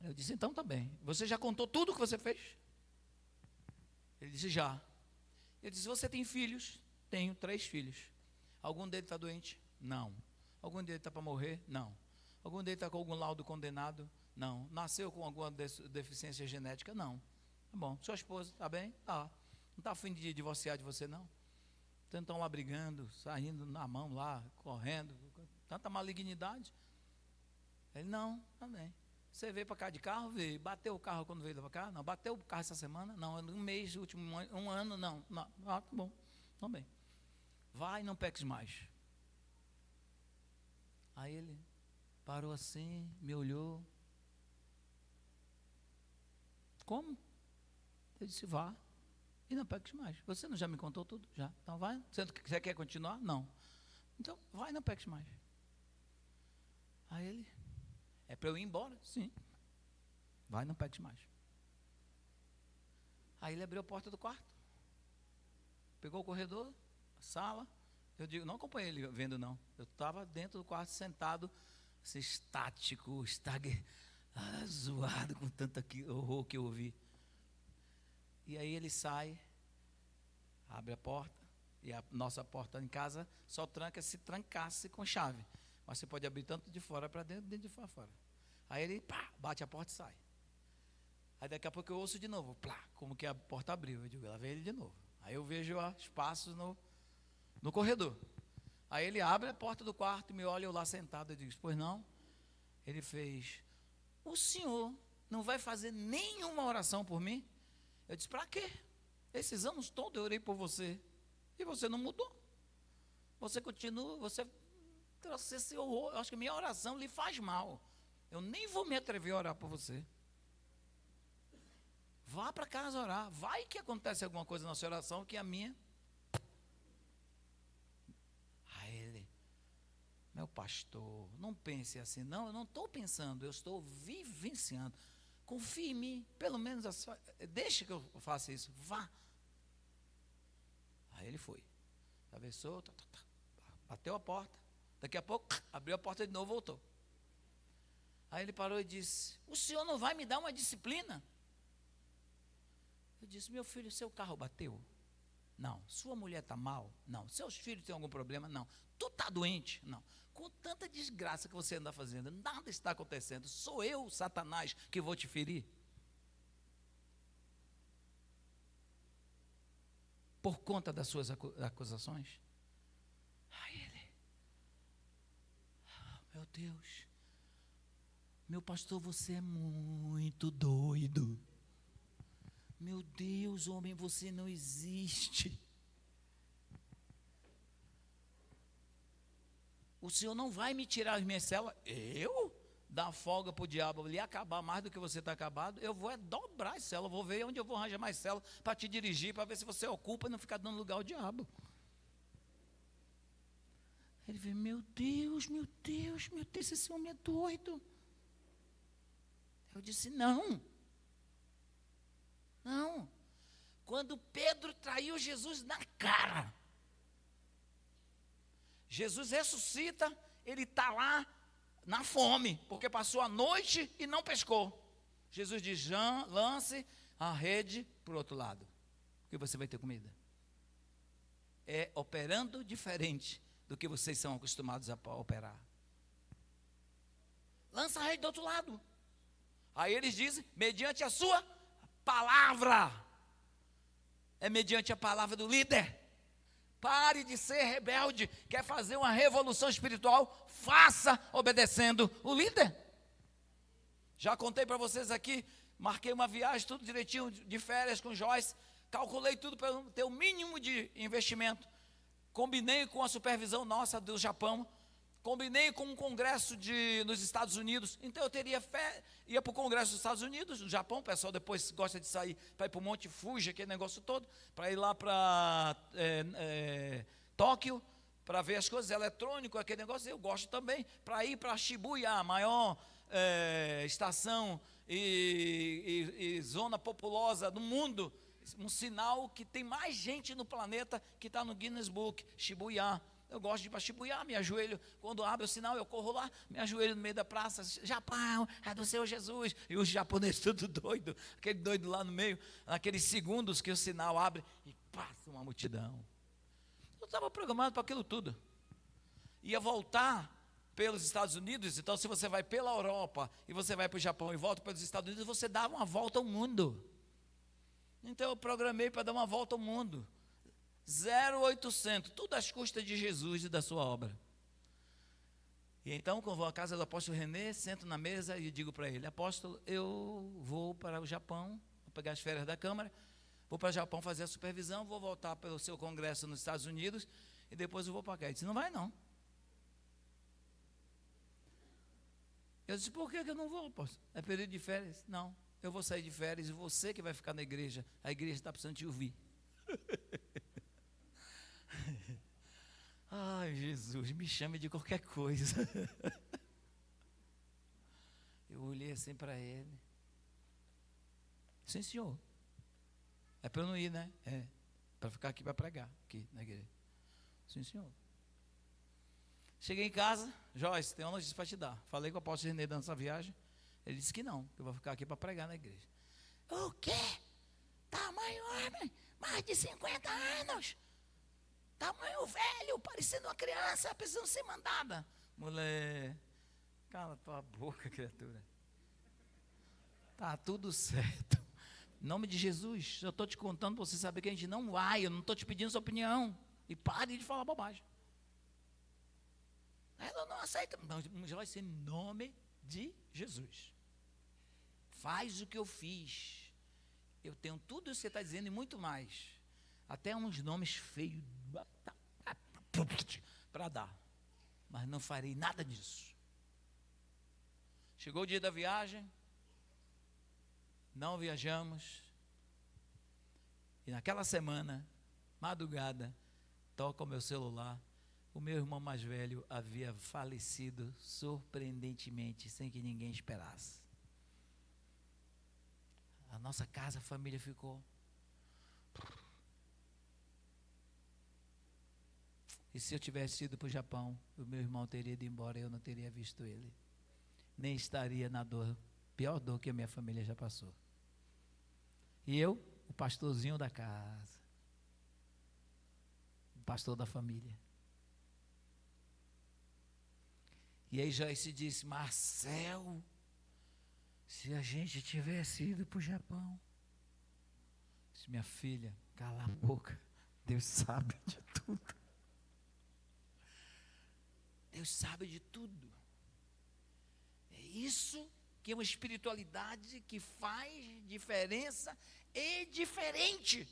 Eu disse, então tá bem. Você já contou tudo o que você fez? Ele disse, já. Ele disse, você tem filhos? Tenho 3 filhos. Algum deles está doente? Não. Algum deles está para morrer? Não. Algum deles está com algum laudo condenado? Não. Nasceu com alguma deficiência genética? Não. Tá bom. Sua esposa, está bem? Tá. Não está a fim de divorciar de você, não? Estão lá brigando, saindo na mão lá, correndo, tanta malignidade. Ele, não, tá bem. Você veio para cá de carro? Veio. Bateu o carro quando veio para cá? Não. Bateu o carro essa semana? Não. Um mês, um ano? Não. Não. Ah, tá bom. Tá bem. Vai e não peques mais. Aí ele parou assim, me olhou. Como? Eu disse, vá. E não peques mais. Você não já me contou tudo? Já. Então vai. Você quer continuar? Não. Então vai e não peques mais. Aí ele, é para eu ir embora? Sim. Vai e não peques mais. Aí ele abriu a porta do quarto. Pegou o corredor, a sala. Eu digo, não acompanhei ele vendo não. Eu estava dentro do quarto sentado, assim, estático, zoado com tanto horror que eu ouvi. E aí ele sai, abre a porta, e a nossa porta em casa só tranca se trancasse com chave. Mas você pode abrir tanto de fora para dentro, dentro de fora para fora. Aí ele, pá, bate a porta e sai. Aí daqui a pouco eu ouço de novo, plá, como que a porta abriu. Eu digo, lá vem ele de novo. Aí eu vejo espaços no corredor. Aí ele abre a porta do quarto e me olha eu lá sentado. Eu digo, pois não? Ele fez, o senhor não vai fazer nenhuma oração por mim? Eu disse, para quê? Esses anos todos eu orei por você. E você não mudou. Você continua, você trouxe esse horror. Eu acho que a minha oração lhe faz mal. Eu nem vou me atrever a orar por você. Vá para casa orar. Vai que acontece alguma coisa na sua oração que a minha. Aí ele, meu pastor, não pense assim. Não, eu não estou pensando, eu estou vivenciando. Confie em mim, pelo menos, deixa que eu faça isso, vá. Aí ele foi, atravessou, bateu a porta, daqui a pouco, abriu a porta de novo, voltou. Aí ele parou e disse, o senhor não vai me dar uma disciplina? Eu disse, meu filho, seu carro bateu? Não. Sua mulher está mal? Não. Seus filhos têm algum problema? Não. Tu está doente? Não. Com tanta desgraça que você anda fazendo, nada está acontecendo. Sou eu, Satanás, que vou te ferir? Por conta das suas acusações? Ai, ele, meu Deus, Meu pastor, você é muito doido. Meu Deus, homem, você não existe. O Senhor não vai me tirar as minhas células. Eu? Dar folga para o diabo ali, acabar mais do que você está acabado. Eu vou dobrar as células, vou ver onde eu vou arranjar mais células para te dirigir, para ver se você ocupa e não ficar dando lugar ao diabo. Ele vê, meu Deus, esse homem é doido. Eu disse, não. Quando Pedro traiu Jesus na cara, Jesus ressuscita, ele está lá na fome, porque passou a noite e não pescou. Jesus diz, Jean, lance a rede para o outro lado, porque você vai ter comida. É operando diferente do que vocês são acostumados a operar. Lança a rede do outro lado. Aí eles dizem, mediante a sua palavra. É mediante a palavra do líder. Pare de ser rebelde. Quer fazer uma revolução espiritual? Faça obedecendo o líder. Já contei para vocês aqui, marquei uma viagem, tudo direitinho, de férias com Joyce. Calculei tudo para ter o mínimo de investimento. Combinei com a supervisão nossa do Japão. Combinei com um congresso nos Estados Unidos. Então eu teria fé, ia para o congresso dos Estados Unidos, no Japão. O pessoal depois gosta de sair para ir para o Monte Fuji, aquele negócio todo, para ir lá para Tóquio, para ver as coisas eletrônicas, aquele negócio. Eu gosto também, para ir para Shibuya, a maior estação e zona populosa do mundo. Um sinal que tem mais gente no planeta que está no Guinness Book, Shibuya. Eu gosto de ir para Shibuya, me ajoelho, quando abre o sinal eu corro lá, me ajoelho no meio da praça, Japão, é do Senhor Jesus, e os japoneses tudo doido, aquele doido lá no meio, naqueles segundos que o sinal abre, e passa uma multidão. Eu estava programado para aquilo tudo, ia voltar pelos Estados Unidos. Então se você vai pela Europa, e você vai para o Japão e volta pelos Estados Unidos, você dá uma volta ao mundo. Então eu programei para dar uma volta ao mundo, 0,800, tudo às custas de Jesus e da sua obra. E então, quando vou à casa do apóstolo René, sento na mesa e digo para ele, apóstolo, eu vou para o Japão, vou pegar as férias da Câmara, vou para o Japão fazer a supervisão, vou voltar pelo seu congresso nos Estados Unidos, e depois eu vou para cá. Ele disse, não vai não. Eu disse, por que eu não vou, apóstolo? É período de férias? Não, eu vou sair de férias e você que vai ficar na igreja, a igreja está precisando te ouvir. Ai, Jesus, me chame de qualquer coisa. Eu olhei assim para ele. Sim, senhor. É para eu não ir, né? É, para ficar aqui para pregar, aqui na igreja. Sim, senhor. Cheguei em casa, Joyce, tem uma notícia para te dar. Falei com o apóstolo René dando essa viagem. Ele disse que não, que eu vou ficar aqui para pregar na igreja. O quê? Tamanho homem, mais de 50 anos. Tamanho velho, parecendo uma criança, precisando ser mandada. Mulher, cala tua boca, criatura. Tá tudo certo. Em nome de Jesus, eu estou te contando para você saber que a gente não vai, eu não estou te pedindo sua opinião. E pare de falar bobagem. Ela não aceita. Não, já vai ser em nome de Jesus. Faz o que eu fiz. Eu tenho tudo isso que você está dizendo e muito mais. Até uns nomes feios para dar. Mas não farei nada disso. Chegou o dia da viagem. Não viajamos. E naquela semana, madrugada, toca o meu celular. O meu irmão mais velho havia falecido surpreendentemente, sem que ninguém esperasse. A nossa casa, a família ficou. E se eu tivesse ido para o Japão, o meu irmão teria ido embora e eu não teria visto ele. Nem estaria na dor, pior dor que a minha família já passou. E eu, o pastorzinho da casa, o pastor da família. E aí Joyce disse, Marcel, se a gente tivesse ido para o Japão. Disse, minha filha, cala a boca, Deus sabe de tudo. Deus sabe de tudo. É isso que é uma espiritualidade que faz diferença e diferente.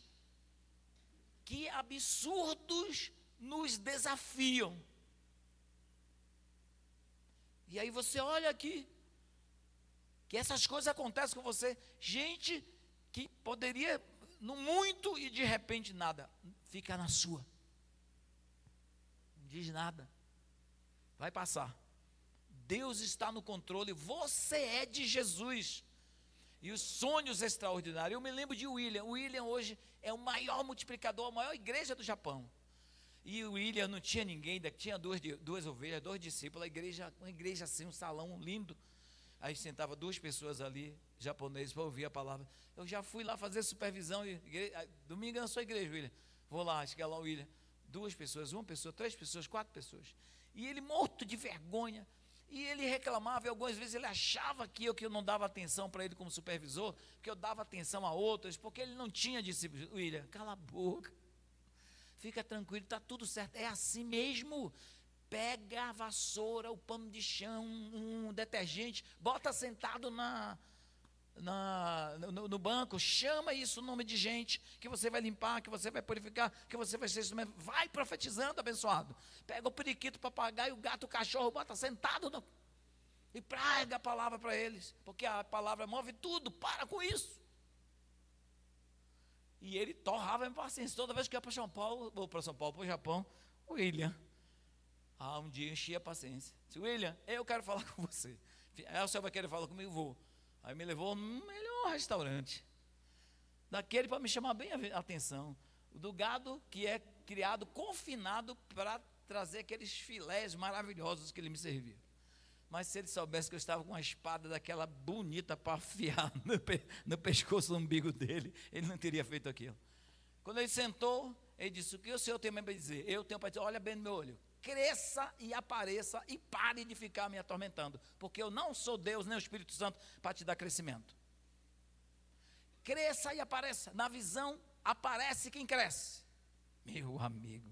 Que absurdos nos desafiam. E aí você olha aqui, que essas coisas acontecem com você. Gente que poderia, no muito, e de repente nada. Fica na sua. Não diz nada. Vai passar. Deus está no controle. Você é de Jesus. E os sonhos extraordinários. Eu me lembro de William. O William hoje é o maior multiplicador, a maior igreja do Japão. E o William não tinha ninguém, tinha duas ovelhas, 2 discípulos, uma igreja assim, um salão lindo. Aí sentava 2 pessoas ali, japoneses, para ouvir a palavra. Eu já fui lá fazer supervisão, domingo é na sua igreja, William. Vou lá, cheguei lá, William. 2 pessoas, 1 pessoa, 3 pessoas, 4 pessoas. E ele morto de vergonha. E ele reclamava, e algumas vezes ele achava que eu não dava atenção para ele como supervisor, que eu dava atenção a outros, porque ele não tinha discípulos. William, cala a boca. Fica tranquilo, está tudo certo. É assim mesmo. Pega a vassoura, o pano de chão, um detergente, bota sentado no banco, chama isso o nome de gente, que você vai limpar, que você vai purificar, que você vai ser instrumento. Vai profetizando, abençoado. Pega o periquito, o papagaio, o gato, o cachorro, bota sentado e prega a palavra para eles, porque a palavra move tudo. Para com isso. E ele torrava a paciência. Toda vez que ia para São Paulo, ou para São Paulo, para o Japão, William. Um dia enchia a paciência. Disse, William, eu quero falar com você. Aí o senhor vai querer falar comigo? Vou. Aí me levou no melhor restaurante. Daquele para me chamar bem a atenção. O do gado que é criado, confinado, para trazer aqueles filés maravilhosos que ele me servia. Mas se ele soubesse que eu estava com uma espada daquela bonita para afiar no pescoço, no umbigo dele, ele não teria feito aquilo. Quando ele sentou, ele disse, o que o senhor tem para dizer? Eu tenho para dizer, olha bem no meu olho. Cresça e apareça e pare de ficar me atormentando, porque eu não sou Deus nem o Espírito Santo para te dar crescimento. Cresça e apareça. Na visão aparece quem cresce. Meu amigo.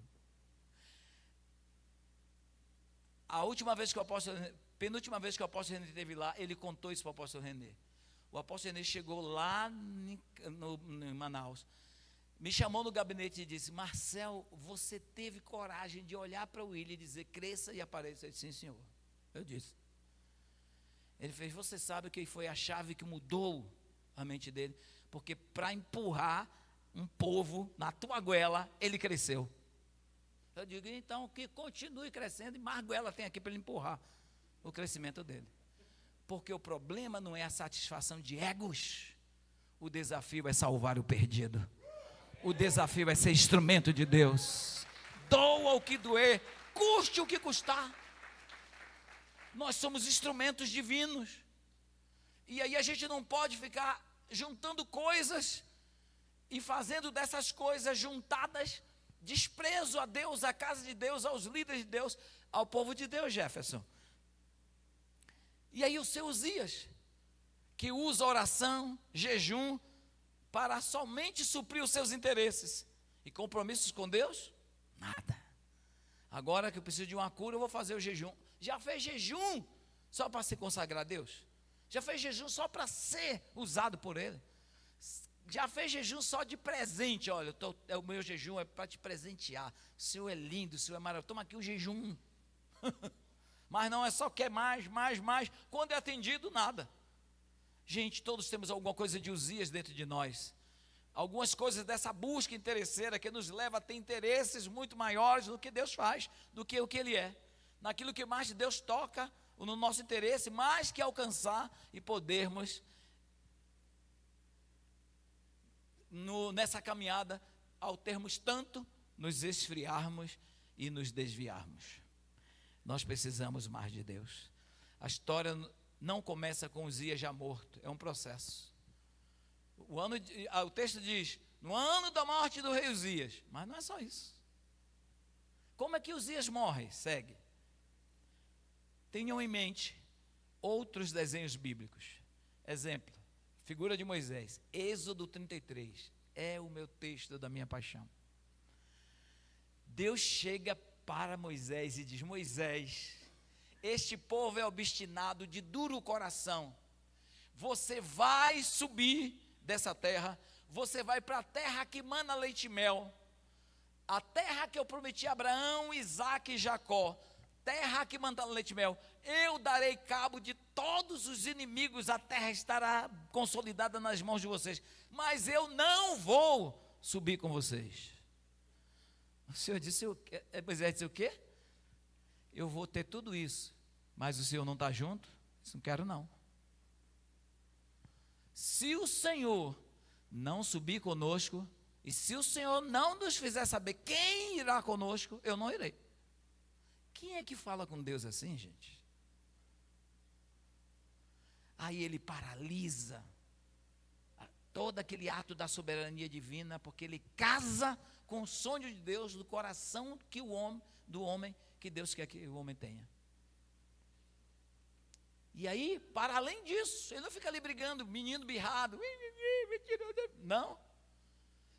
Penúltima vez que o apóstolo René esteve lá, ele contou isso para o apóstolo René. O apóstolo René chegou lá em Manaus. Me chamou no gabinete e disse, Marcel, você teve coragem de olhar para o William e dizer, cresça e apareça? Eu disse, sim, senhor. Eu disse. Ele fez, você sabe que foi a chave que mudou a mente dele? Porque para empurrar um povo na tua goela, ele cresceu. Eu digo, então, que continue crescendo, e mais goela tem aqui para ele empurrar o crescimento dele. Porque o problema não é a satisfação de egos. O desafio é salvar o perdido. O desafio é ser instrumento de Deus. Doa o que doer, custe o que custar. Nós somos instrumentos divinos. E aí a gente não pode ficar juntando coisas e fazendo dessas coisas juntadas desprezo a Deus, à casa de Deus, aos líderes de Deus, ao povo de Deus, Jefferson. E aí o seu Uzias, que usa oração, jejum, para somente suprir os seus interesses. E compromissos com Deus? Nada. Agora que eu preciso de uma cura, eu vou fazer o jejum. Já fez jejum só para se consagrar a Deus? Já fez jejum só para ser usado por Ele? Já fez jejum só de presente? Olha, o meu jejum é para te presentear. O Senhor é lindo, o Senhor é maravilhoso. Toma aqui o jejum. Mas não é só quer mais. Quando é atendido, nada. Gente, todos temos alguma coisa de Uzias dentro de nós. Algumas coisas dessa busca interesseira que nos leva a ter interesses muito maiores do que Deus faz, do que o que Ele é. Naquilo que mais Deus toca, no nosso interesse, mais que alcançar e podermos, nessa caminhada, ao termos tanto, nos esfriarmos e nos desviarmos. Nós precisamos mais de Deus. A história não começa com Uzias já morto, é um processo. O texto diz, no ano da morte do rei Uzias, mas não é só isso. Como é que Uzias morre? Segue. Tenham em mente outros desenhos bíblicos. Exemplo, figura de Moisés, Êxodo 33, é o meu texto da minha paixão. Deus chega para Moisés e diz, Moisés, Este povo é obstinado, de duro coração. Você vai subir dessa terra, você vai para a terra que mana leite e mel, a terra que eu prometi a Abraão, Isaque e Jacó, terra que manda leite e mel. Eu darei cabo de todos os inimigos, a terra estará consolidada nas mãos de vocês, mas eu não vou subir com vocês. O Senhor disse, Moisés disse o quê? Eu vou ter tudo isso, mas o Senhor não está junto? Isso não quero não. Se o Senhor não subir conosco, e se o Senhor não nos fizer saber quem irá conosco, eu não irei. Quem é que fala com Deus assim, gente? Aí ele paralisa todo aquele ato da soberania divina, porque ele casa com o sonho de Deus do coração do homem que Deus quer que o homem tenha. E aí, para além disso, ele não fica ali brigando, menino birrado, não.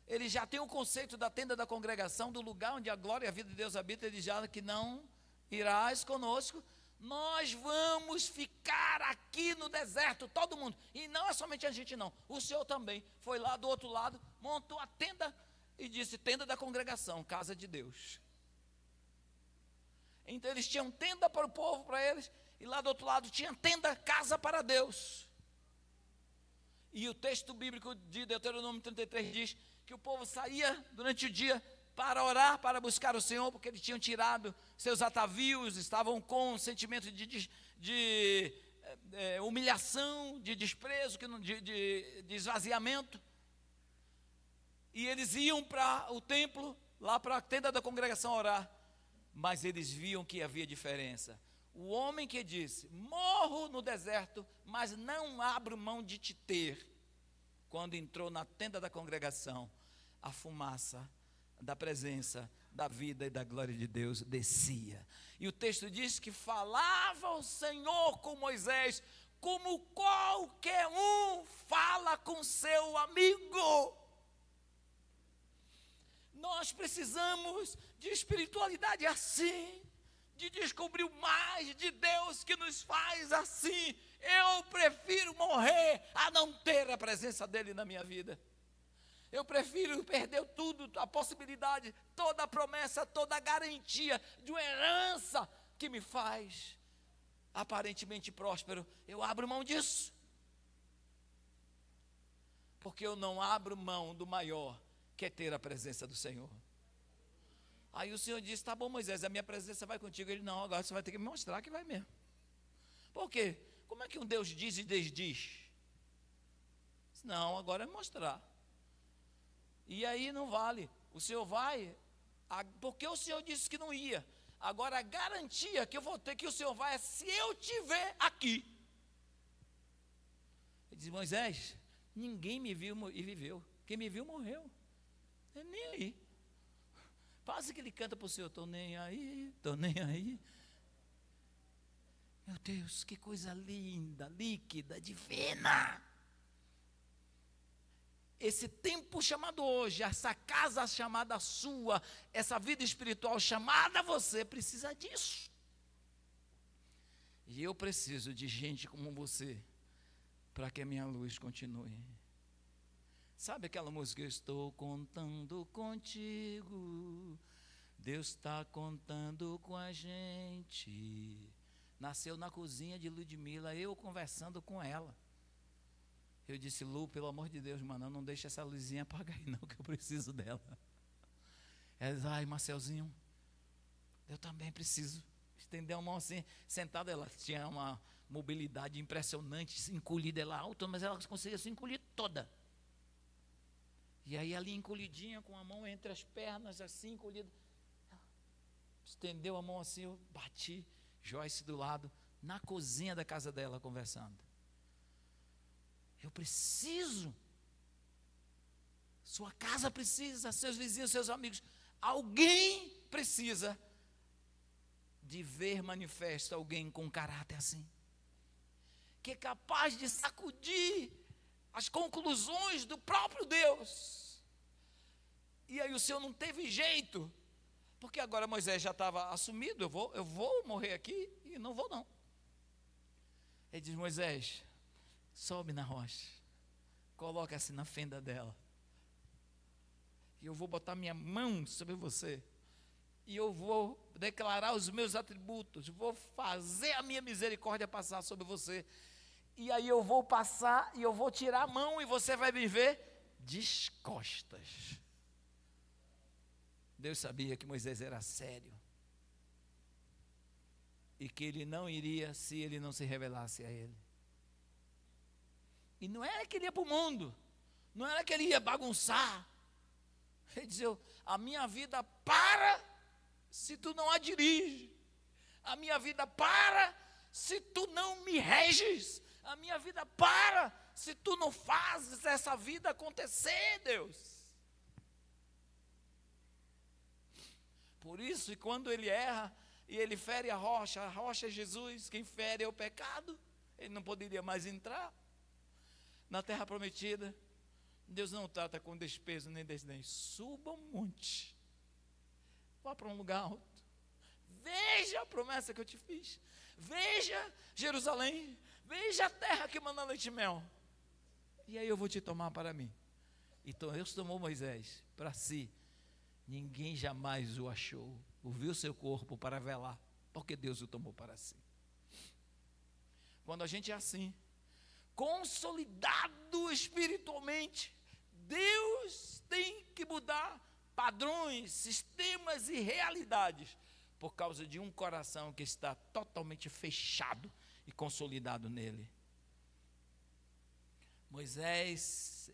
Ele já tem o conceito da tenda da congregação, do lugar onde a glória e a vida de Deus habita. Ele já que não irás conosco, nós vamos ficar aqui no deserto, todo mundo. E não é somente a gente não, o Senhor também foi lá do outro lado, montou a tenda e disse, tenda da congregação, casa de Deus. Então eles tinham tenda para o povo, para eles, e lá do outro lado tinha tenda, casa para Deus. E o texto bíblico de Deuteronômio 33 diz que o povo saía durante o dia para orar, para buscar o Senhor, porque eles tinham tirado seus atavios, estavam com um sentimento de humilhação, de desprezo, de esvaziamento. E eles iam para o templo, lá para a tenda da congregação orar, mas eles viam que havia diferença. O homem que disse, morro no deserto, mas não abro mão de te ter. Quando entrou na tenda da congregação, a fumaça da presença, da vida e da glória de Deus descia. E o texto diz que falava o Senhor com Moisés, como qualquer um fala com seu amigo. Nós precisamos de espiritualidade assim, de descobrir mais de Deus que nos faz assim. Eu prefiro morrer a não ter a presença dele na minha vida. Eu prefiro perder tudo, a possibilidade, toda a promessa, toda a garantia de uma herança que me faz aparentemente próspero. Eu abro mão disso, porque eu não abro mão do maior, que é ter a presença do Senhor. Aí o Senhor disse, tá bom, Moisés, a minha presença vai contigo. Ele, não, agora você vai ter que me mostrar que vai mesmo. Por quê? Como é que um Deus diz e desdiz? Não, agora é mostrar. E aí não vale. O Senhor vai, porque o Senhor disse que não ia. Agora a garantia que eu vou ter que o Senhor vai é se eu estiver aqui. Ele diz, Moisés, ninguém me viu e viveu. Quem me viu morreu. É nem aí. Quase que ele canta para o Senhor, estou nem aí, estou nem aí. Meu Deus, que coisa linda, líquida, divina. Esse tempo chamado hoje, essa casa chamada sua, essa vida espiritual chamada você, precisa disso. E eu preciso de gente como você, para que a minha luz continue. Sabe aquela música, eu estou contando contigo, Deus está contando com a gente. Nasceu na cozinha de Ludmila, eu conversando com ela. Eu disse, Lu, pelo amor de Deus, mano, não deixa essa luzinha apagar aí não, que eu preciso dela. Ela disse, ai, Marcelzinho, eu também preciso. Estendeu a mão assim, sentada, ela tinha uma mobilidade impressionante, encolhida, ela alta, mas ela conseguia se encolher toda. E aí ali encolhidinha, com a mão entre as pernas, assim encolhida, estendeu a mão assim, eu bati, Joyce do lado, na cozinha da casa dela, conversando. Eu preciso, sua casa precisa, seus vizinhos, seus amigos, alguém precisa de ver manifesto alguém com caráter assim, que é capaz de sacudir as conclusões do próprio Deus. E aí o Senhor não teve jeito, Porque agora Moisés já estava assumido, eu vou morrer aqui e não vou não. Ele diz: Moisés, sobe na rocha, coloca assim na fenda dela, e eu vou botar minha mão sobre você, e eu vou declarar os meus atributos, vou fazer a minha misericórdia passar sobre você, e aí eu vou passar, e eu vou tirar a mão, e você vai me ver descostas. Deus sabia que Moisés era sério, e que ele não iria se ele não se revelasse a ele. E não era que ele ia para o mundo, não era que ele ia bagunçar. Ele dizia: a minha vida para se tu não a dirige, a minha vida para se tu não me reges, a minha vida para se tu não fazes essa vida acontecer, Deus. Por isso, e quando ele erra e ele fere a rocha é Jesus, quem fere é o pecado, ele não poderia mais entrar na terra prometida. Deus não trata com desprezo nem desdém. Suba um monte, vá para um lugar alto, veja a promessa que eu te fiz, veja Jerusalém, veja a terra que manda leite e mel, e aí eu vou te tomar para mim. Então Deus tomou Moisés para si. Ninguém jamais o achou, viu seu corpo para velar, porque Deus o tomou para si. Quando a gente é assim, consolidado espiritualmente, Deus tem que mudar padrões, sistemas e realidades, por causa de um coração que está totalmente fechado e consolidado nele. Moisés,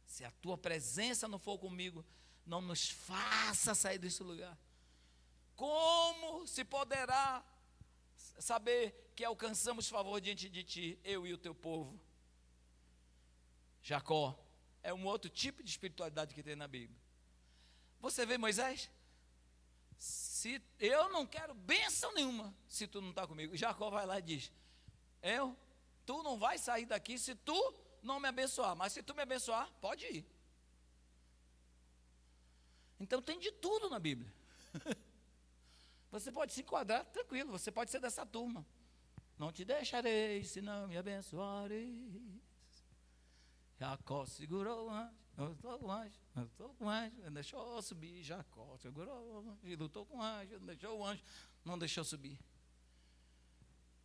se a tua presença não for comigo, não nos faça sair desse lugar. Como se poderá saber que alcançamos favor diante de ti, eu e o teu povo? Jacó é um outro tipo de espiritualidade que tem na Bíblia. Você vê Moisés? Se eu não quero bênção nenhuma se tu não está comigo. Jacó vai lá e diz: tu não vai sair daqui se tu não me abençoar, mas se tu me abençoar, pode ir. Então tem de tudo na Bíblia. Você pode se enquadrar tranquilo, você pode ser dessa turma. Não te deixarei se não me abençoareis. Jacó segurou o anjo, lutou com o anjo, não deixou subir. Jacó segurou o anjo, lutou com o anjo, não deixou o anjo, não deixou subir.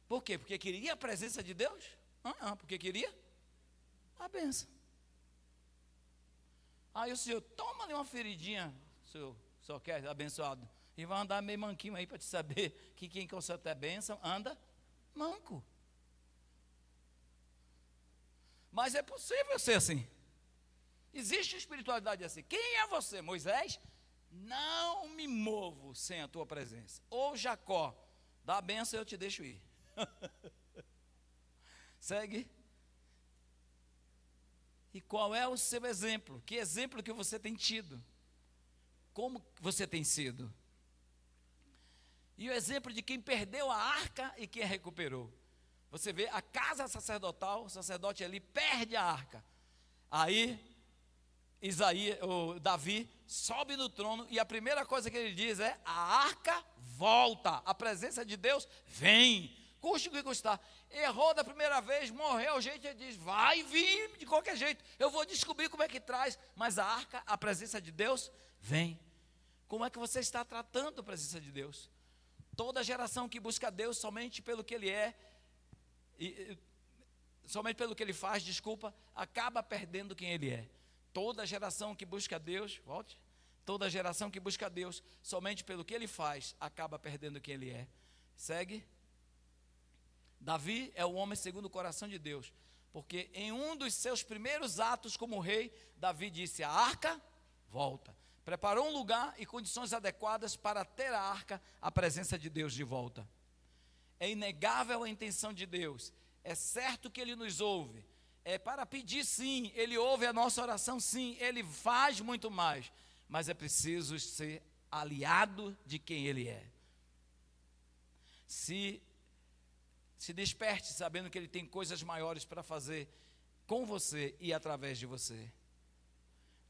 Por quê? Porque queria a presença de Deus? Não, porque queria a bênção. Aí o Senhor, toma ali uma feridinha, o Senhor só quer abençoado, e vai andar meio manquinho aí para te saber que quem conserta a bênção anda manco. Mas é possível ser assim. Existe espiritualidade assim. Quem é você? Moisés? Não me movo sem a tua presença. Ou Jacó, dá a bênção e eu te deixo ir. Segue. E qual é o seu exemplo? Que exemplo que você tem tido? Como você tem sido? E o exemplo de quem perdeu a arca e quem a recuperou. Você vê a casa sacerdotal, o sacerdote ali perde a arca. Aí Davi sobe no trono e a primeira coisa que ele diz é: a arca volta, a presença de Deus vem, custe o que custar. Errou da primeira vez, morreu, o jeito, ele diz: vai vir de qualquer jeito, eu vou descobrir como é que traz, mas a arca, a presença de Deus vem. Como é que você está tratando a presença de Deus? Toda geração que busca Deus somente pelo que Ele é, somente pelo que Ele faz, acaba perdendo quem Ele é. Toda geração que busca Deus, toda geração que busca Deus somente pelo que Ele faz, acaba perdendo quem Ele é. Segue. Davi é o homem segundo o coração de Deus, porque em um dos seus primeiros atos como rei, Davi disse: a arca volta. Preparou um lugar e condições adequadas para ter a arca, a presença de Deus de volta. É inegável a intenção de Deus, é certo que Ele nos ouve, é para pedir sim, Ele ouve a nossa oração sim, Ele faz muito mais, mas é preciso ser aliado de quem Ele é. Se desperte sabendo que Ele tem coisas maiores para fazer com você e através de você.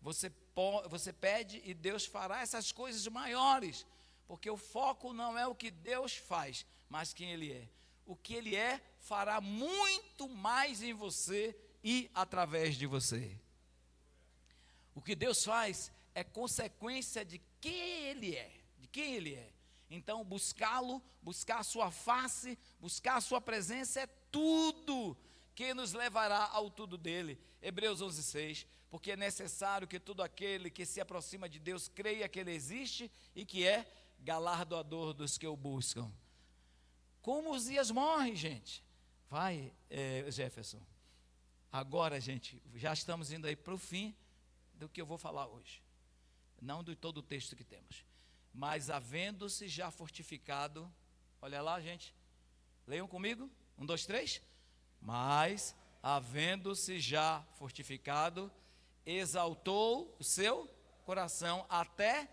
Você pede e Deus fará essas coisas maiores, Porque o foco não é o que Deus faz, mas quem Ele é. O que Ele é fará muito mais em você e através de você. O que Deus faz é consequência de quem Ele é, de quem Ele é. Então, buscá-lo, buscar a sua face, buscar a sua presença é tudo que nos levará ao tudo dele. Hebreus 11:6, porque é necessário que todo aquele que se aproxima de Deus creia que Ele existe e que é galardoador dos que o buscam. Como Uzias morre, gente? Vai, Jefferson. Agora, gente, já estamos indo aí para o fim do que eu vou falar hoje. Não de todo o texto que temos. Mas havendo-se já fortificado, olha lá, gente, leiam comigo, 1, 2, 3. Mas, havendo-se já fortificado, exaltou o seu coração até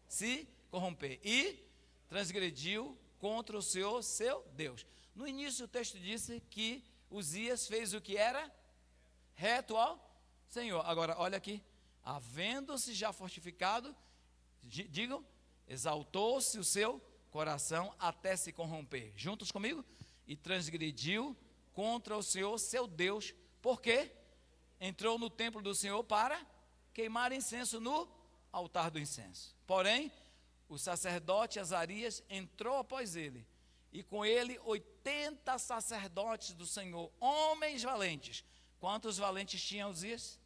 se corromper e transgrediu contra o Senhor, seu Deus. No início o texto disse que Uzias fez o que era reto ao Senhor. Agora, olha aqui, havendo-se já fortificado, digam, exaltou-se o seu coração até se corromper. Juntos comigo? E transgrediu contra o Senhor, seu Deus. Por quê? Entrou no templo do Senhor para queimar incenso no altar do incenso. Porém, o sacerdote Azarias entrou após ele, e com ele 80 sacerdotes do Senhor, homens valentes. Quantos valentes tinham Uzias?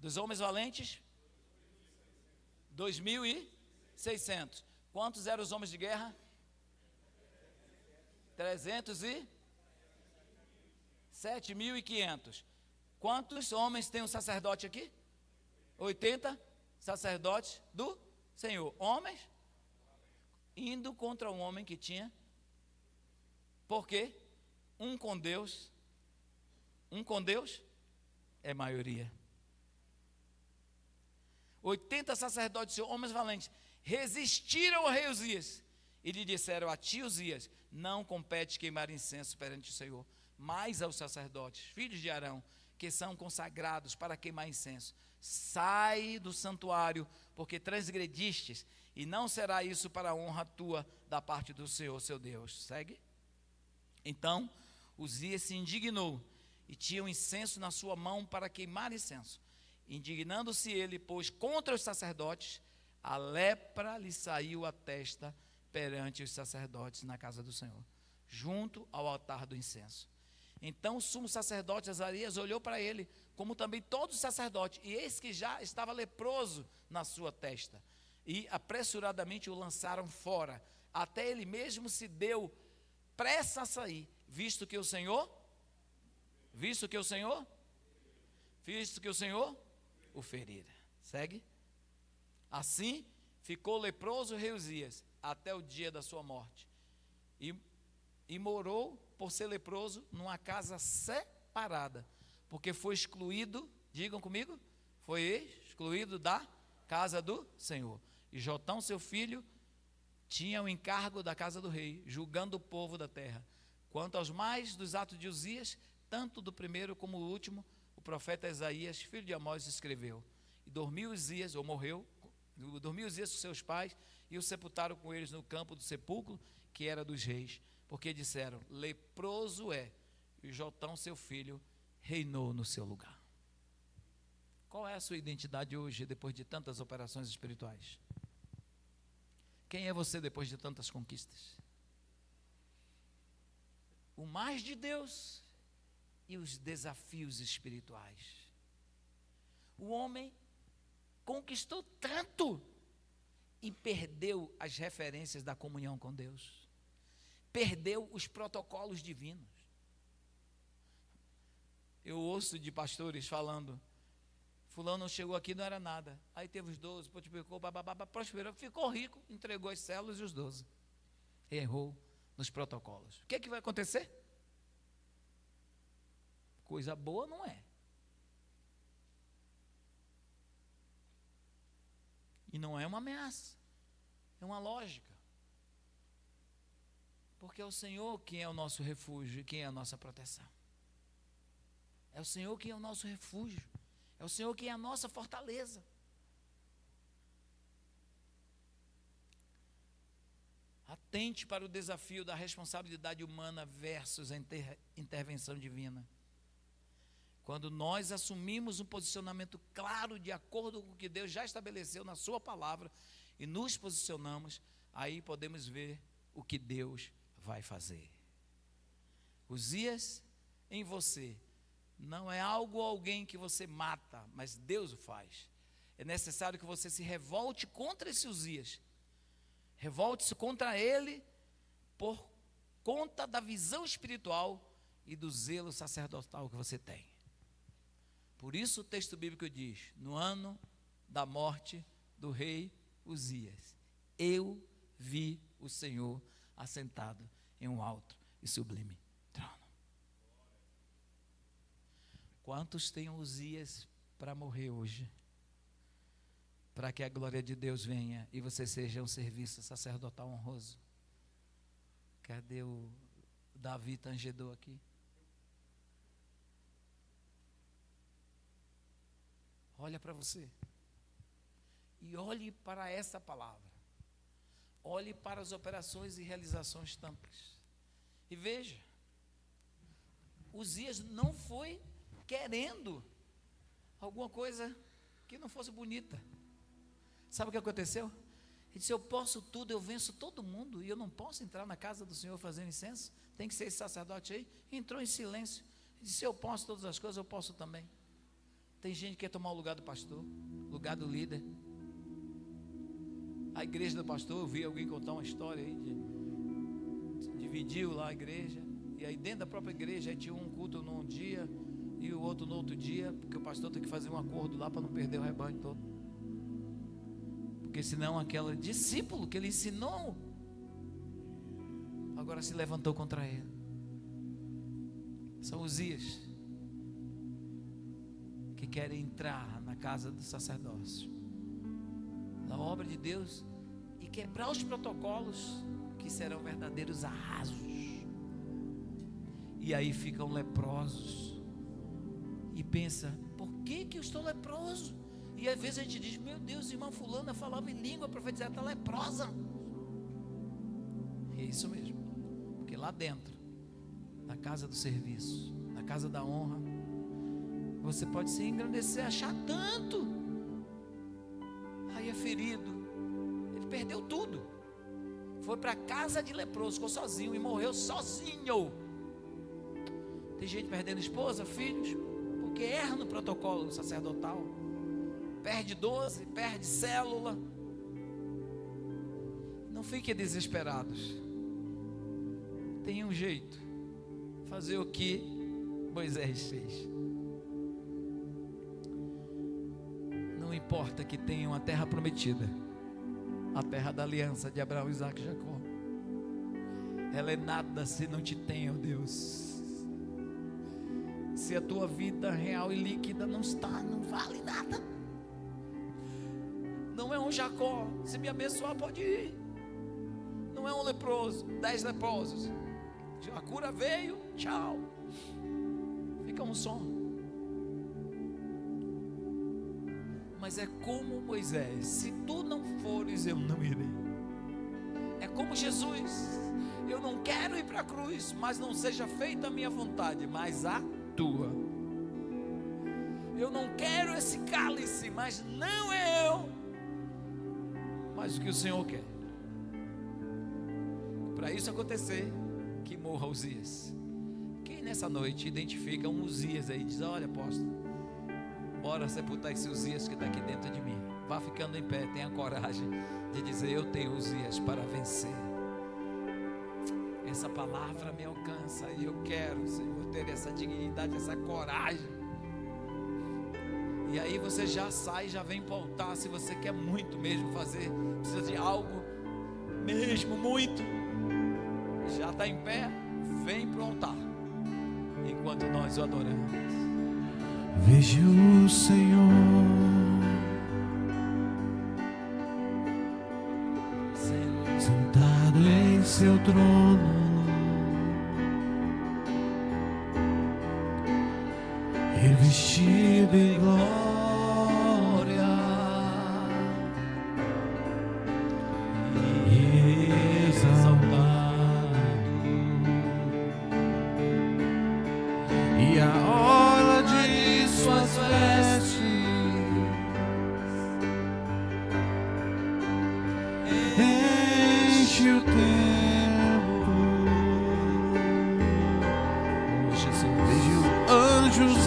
Dos homens valentes? 2.600. Quantos eram os homens de guerra? 7.500. Quantos homens tem um sacerdote aqui? 80 sacerdotes do Senhor. Homens indo contra um homem que tinha. Por quê? Um com Deus é maioria. 80 sacerdotes, homens valentes, resistiram ao rei Uzias e lhe disseram: a ti, Uzias, não compete queimar incenso perante o Senhor, mas aos sacerdotes, filhos de Arão, que são consagrados para queimar incenso. Sai do santuário, porque transgredistes, e não será isso para a honra tua da parte do Senhor, seu Deus. Segue. Então Uzias se indignou e tinha um incenso na sua mão para queimar incenso. Indignando-se ele, pois, contra os sacerdotes, a lepra lhe saiu à testa perante os sacerdotes na casa do Senhor, junto ao altar do incenso. Então o sumo sacerdote Azarias olhou para ele, como também todos os sacerdotes, e eis que já estava leproso na sua testa. E apressuradamente o lançaram fora, até ele mesmo se deu pressa a sair, visto que o Senhor o ferira. Segue. Assim ficou leproso o rei Uzias até o dia da sua morte, e morou, por ser leproso, numa casa separada, porque foi excluído, digam comigo, foi excluído da casa do Senhor. E Jotão, seu filho, tinha o encargo da casa do rei, julgando o povo da terra. Quanto aos mais dos atos de Uzias, tanto do primeiro como do último, o profeta Isaías, filho de Amós, escreveu. E dormiu Uzias com seus pais, e o sepultaram com eles no campo do sepulcro, que era dos reis, porque disseram: leproso é, e Jotão, seu filho, reinou no seu lugar. Qual é a sua identidade hoje, depois de tantas operações espirituais? Quem é você depois de tantas conquistas? O mais de Deus e os desafios espirituais. O homem conquistou tanto e perdeu as referências da comunhão com Deus. Perdeu os protocolos divinos. Eu ouço de pastores falando: fulano chegou aqui, não era nada, aí teve os 12, multiplicou, prosperou, ficou rico, entregou as células e os 12. Errou nos protocolos. O que é que vai acontecer? Coisa boa não é. E não é uma ameaça, é uma lógica. Porque é o Senhor quem é o nosso refúgio e quem é a nossa proteção. É o Senhor quem é o nosso refúgio. É o Senhor quem é a nossa fortaleza. Atente para o desafio da responsabilidade humana versus a intervenção divina. Quando nós assumimos um posicionamento claro de acordo com o que Deus já estabeleceu na sua palavra e nos posicionamos, aí podemos ver o que Deus vai fazer. Uzias em você não é algo ou alguém que você mata, mas Deus o faz. É necessário que você se revolte contra esse Uzias. Revolte-se contra ele por conta da visão espiritual e do zelo sacerdotal que você tem. Por isso o texto bíblico diz: no ano da morte do rei Uzias, eu vi o Senhor assentado em um alto e sublime trono. Quantos têm Uzias para morrer hoje? Para que a glória de Deus venha e você seja um serviço sacerdotal honroso. Cadê o Davi tangedor aqui? Olha para você. E olhe para essa palavra. Olhe para as operações e realizações tampas. E veja, Uzias não foi querendo alguma coisa que não fosse bonita. Sabe o que aconteceu? Ele disse: eu posso tudo, eu venço todo mundo, e eu não posso entrar na casa do Senhor fazendo incenso, tem que ser esse sacerdote aí. Entrou em silêncio. Ele disse: eu posso todas as coisas, eu posso também. Tem gente que quer tomar o lugar do pastor, lugar do líder. A igreja do pastor, eu vi alguém contar uma história aí, dividiu lá a igreja, e aí dentro da própria igreja tinha um culto num dia, e o outro no outro dia, porque o pastor tem que fazer um acordo lá para não perder o rebanho todo. Porque senão aquele discípulo que ele ensinou, agora se levantou contra ele. São Uzias que querem entrar na casa do sacerdócio, na obra de Deus, e quebrar os protocolos que serão verdadeiros arrasos. E aí ficam leprosos e pensa: por que eu estou leproso? E às vezes a gente diz: meu Deus, irmã fulana falava em língua, profetizava, está leprosa. E é isso mesmo, porque lá dentro, na casa do serviço, na casa da honra, você pode se engrandecer, achar tanto, aí é ferido. Ele perdeu tudo, foi para a casa de leproso, ficou sozinho e morreu sozinho. Tem gente perdendo esposa, filhos, porque erra no protocolo sacerdotal. Perde 12, perde célula. Não fiquem desesperados. Tem um jeito: fazer o que Moisés fez. Não importa que tenha uma terra prometida, a terra da aliança de Abraão, Isaque e Jacó. Ela é nada se não te tem, ó Deus. Se a tua vida real e líquida não está, não vale nada. Não é um Jacó, se me abençoar pode ir. Não é um leproso, 10 leprosos. A cura veio, tchau. Fica um som. Mas é como Moisés: se tu não fores, eu não irei. É como Jesus: eu não quero ir para a cruz, mas não seja feita a minha vontade, mas a tua. Eu não quero esse cálice, mas não é eu, mas o que o Senhor quer. Para isso acontecer, que morra Uzias. Quem nessa noite identifica um Uzias aí, diz: olha, apóstolo, bora sepultar esse Uzias que está aqui dentro de mim. Vá ficando em pé, tenha coragem de dizer: eu tenho Uzias para vencer. Essa palavra me alcança e eu quero, Senhor, ter essa dignidade, essa coragem. E aí você já sai, já vem para o altar. Se você quer muito mesmo fazer, precisa de algo mesmo muito, já está em pé, vem para o altar, enquanto nós o adoramos. Vejo o Senhor sentado em seu trono, revestido em glória, e exaltado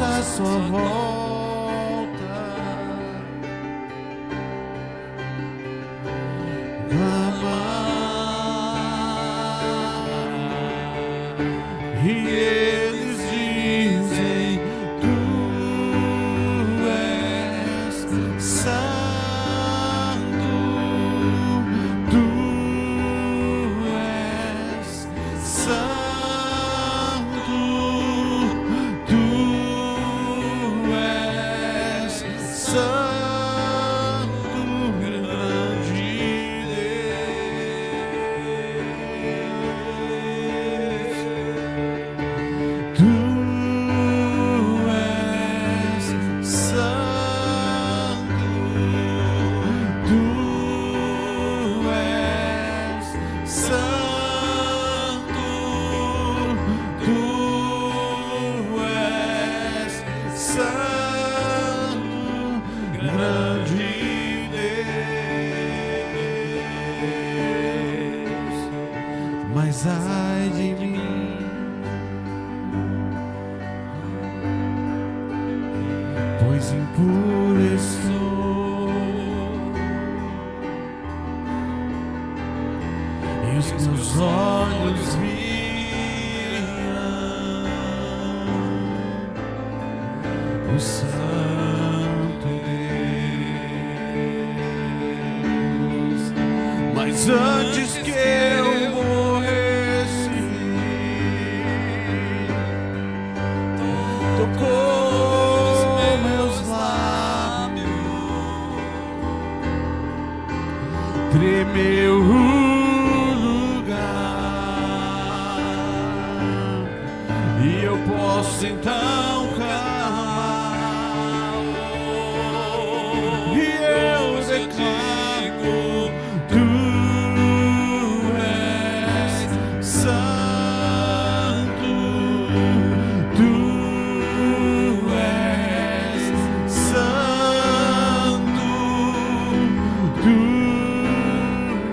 a sua volta, clamar, e eles dizem: Tu és santo, Tu és santo, Tu és santo, grande Deus. Tu és santo, Tu és santo, Tu és santo, grande Deus. Mas ai de mim, pois impuro estou, e os meus olhos viram o Santo Deus. Mas antes que eu morresse, tocou meus lábios, tremeu o lugar, e eu posso então clamar, e eu declaro: Tu és santo, Tu és santo, Tu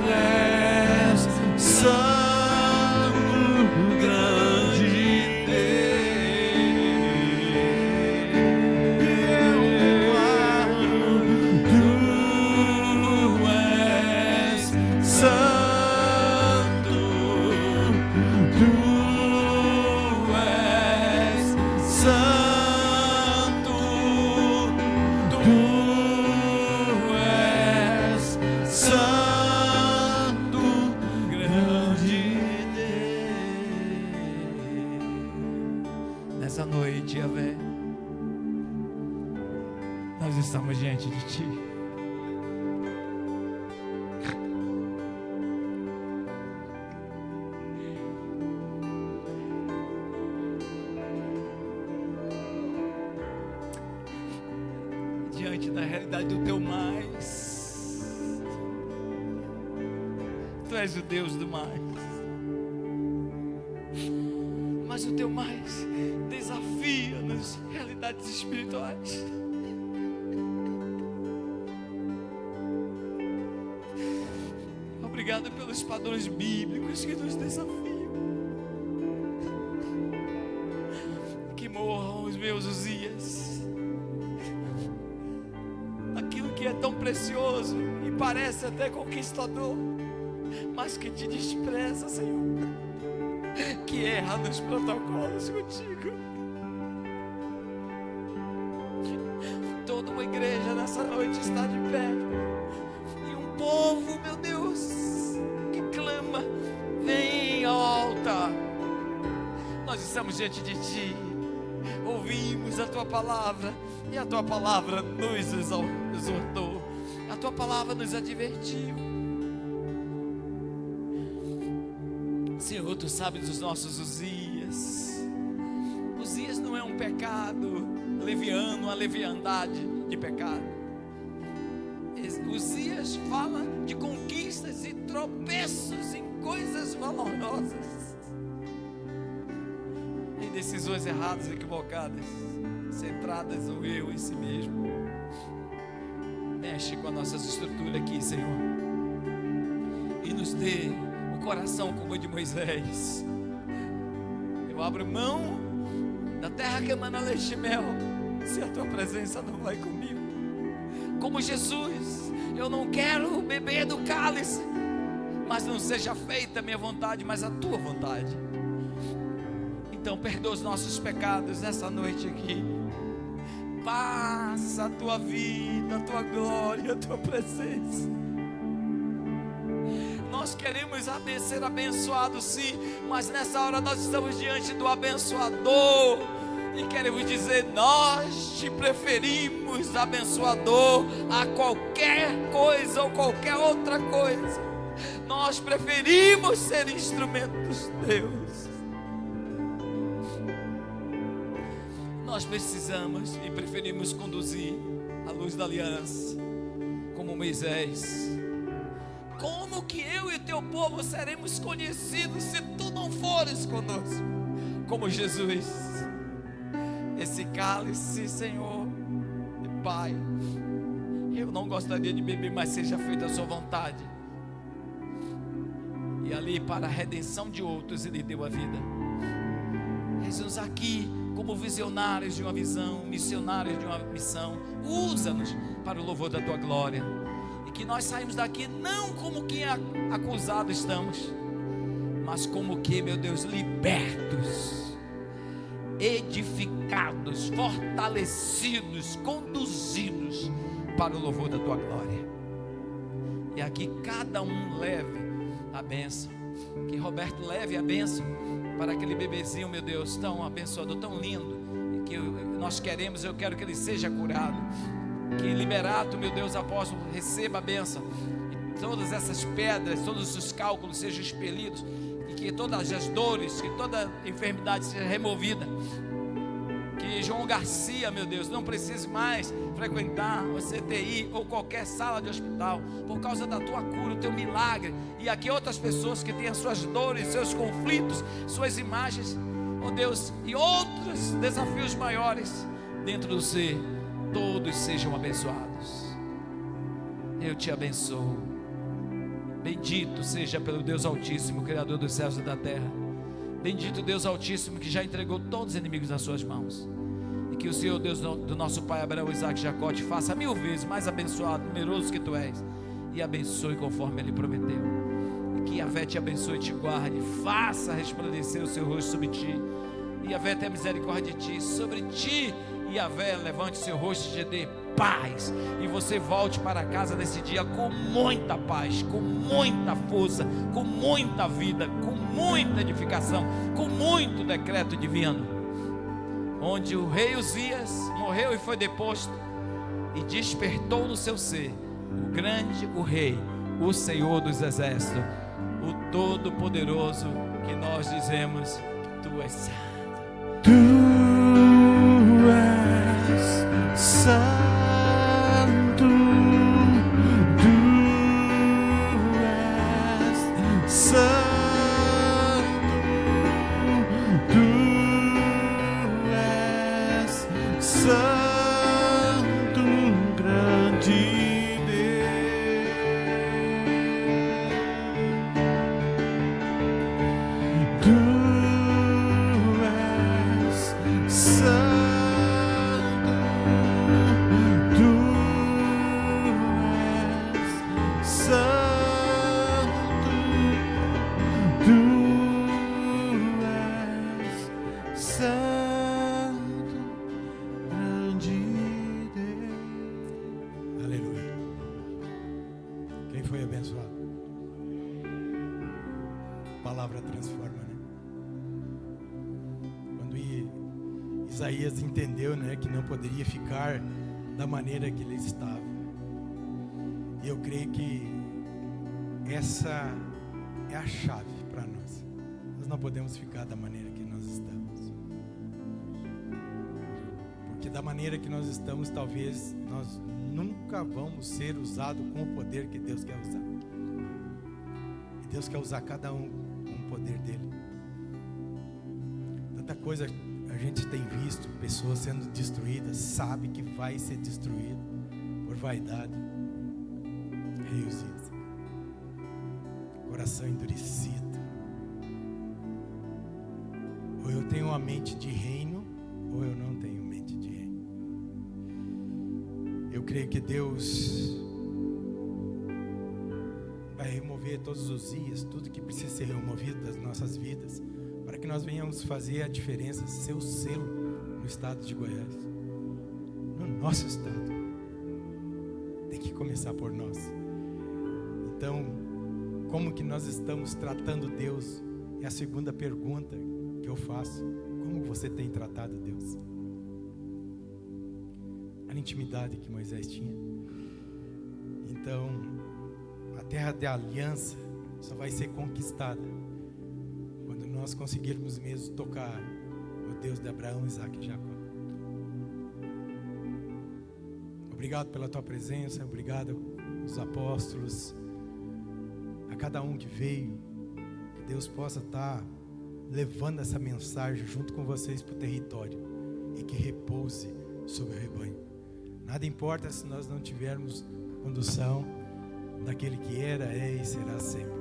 és santo, grande Deus. Eu declaro: Tu és santo, Tu és santo, Tu és santo, grande Deus. Nessa noite, Yahvé, nós estamos diante de Ti. Diante da realidade do Teu mais. Tu és o Deus do mais. Mas o Teu mais desafia nas realidades espirituais. Obrigado pelos padrões bíblicos que nos desafiam. Que morram os meus Uzias. Aquilo que é tão precioso e parece até conquistador, mas que te despreza, Senhor. Que erra nos protocolos contigo. Toda uma igreja nessa noite está de pé, e um povo, meu Deus, que clama: vem ao altar. Nós estamos diante de Ti, ouvimos a Tua palavra, e a Tua palavra nos exortou, a Tua palavra nos advertiu. Senhor, Tu sabes dos nossos Uzias. Uzias não é um pecado leviano, uma leviandade de pecado. Uzias fala de conquistas e tropeços em coisas valorosas, em decisões erradas, equivocadas, centradas no eu em si mesmo. Mexe com as nossas estruturas aqui, Senhor, e nos dê coração como o de Moisés. Eu abro mão da terra que emana leite e mel, se a tua presença não vai comigo. Como Jesus, eu não quero beber do cálice, mas não seja feita a minha vontade, mas a tua vontade. Então perdoa os nossos pecados nessa noite aqui. Passa a tua vida, a tua glória, a tua presença. Nós queremos ser abençoados, sim, mas nessa hora nós estamos diante do abençoador e queremos dizer: nós te preferimos, abençoador, a qualquer coisa ou qualquer outra coisa. Nós preferimos ser instrumentos, Deus. Nós precisamos e preferimos conduzir a luz da aliança, como Moisés. Como que eu e teu povo seremos conhecidos se tu não fores conosco? Como Jesus. Esse cálice, Senhor e Pai, eu não gostaria de beber, mas seja feita a sua vontade. E ali, para a redenção de outros, Ele deu a vida. Eis-nos aqui como visionários de uma visão, missionários de uma missão. Usa-nos para o louvor da tua glória. E que nós saímos daqui não como que acusados estamos, mas como que, meu Deus, libertos, edificados, fortalecidos, conduzidos para o louvor da tua glória. E aqui cada um leve a bênção. Que Roberto leve a bênção para aquele bebezinho, meu Deus, tão abençoado, tão lindo, e que nós queremos, eu quero que ele seja curado. Que Liberato, meu Deus, apóstolo, receba a bênção, e todas essas pedras, todos os cálculos sejam expelidos, e que todas as dores, que toda enfermidade seja removida. Que João Garcia, meu Deus, não precise mais frequentar o CTI ou qualquer sala de hospital, por causa da tua cura, o teu milagre. E aqui outras pessoas que têm as suas dores, seus conflitos, suas imagens, oh Deus, e outros desafios maiores dentro do ser, todos sejam abençoados. Eu te abençoo. Bendito seja pelo Deus Altíssimo, Criador dos céus e da terra. Bendito Deus Altíssimo, que já entregou todos os inimigos nas suas mãos. E que o Senhor Deus do nosso Pai Abraão, Isaac e Jacó te faça 1000 vezes mais abençoado, numeroso que tu és, e abençoe conforme Ele prometeu. E que Yahvé te abençoe e te guarde, faça resplandecer o seu rosto sobre ti, e Yahvé tenha misericórdia de ti, sobre ti, e Yahvé levante o seu rosto e te dê paz, e você volte para casa nesse dia com muita paz, com muita força, com muita vida, com muita edificação, com muito decreto divino. Onde o rei Uzias morreu e foi deposto, e despertou no seu ser o grande, o rei, o Senhor dos exércitos, o Todo-Poderoso, que nós dizemos: tu és santo. Tu és santo. Isaías entendeu, que não poderia ficar da maneira que ele estava. E eu creio que essa é a chave para nós. Nós não podemos ficar da maneira que nós estamos. Porque da maneira que nós estamos, talvez nós nunca vamos ser usados com o poder que Deus quer usar. E Deus quer usar cada um com o poder dele. Tanta coisa a gente tem visto, pessoas sendo destruídas, sabe que vai ser destruído por vaidade. Rei Uzias, coração endurecido. Ou eu tenho uma mente de reino, ou eu não tenho mente de rei. Eu creio que Deus vai remover todos os dias tudo que precisa ser removido das nossas vidas, para que nós venhamos fazer a diferença, ser o selo no estado de Goiás, no nosso estado. Tem que começar por nós. Então, como que nós estamos tratando Deus? É a segunda pergunta que eu faço. Como você tem tratado Deus? A intimidade que Moisés tinha. Então, a terra de aliança só vai ser conquistada quando nós conseguirmos mesmo tocar o Deus de Abraão, Isaac e Jacó. Obrigado pela tua presença, obrigado aos apóstolos, a cada um que veio, que Deus possa estar levando essa mensagem junto com vocês para o território e que repouse sobre o rebanho. Nada importa se nós não tivermos condução daquele que era, é e será sempre.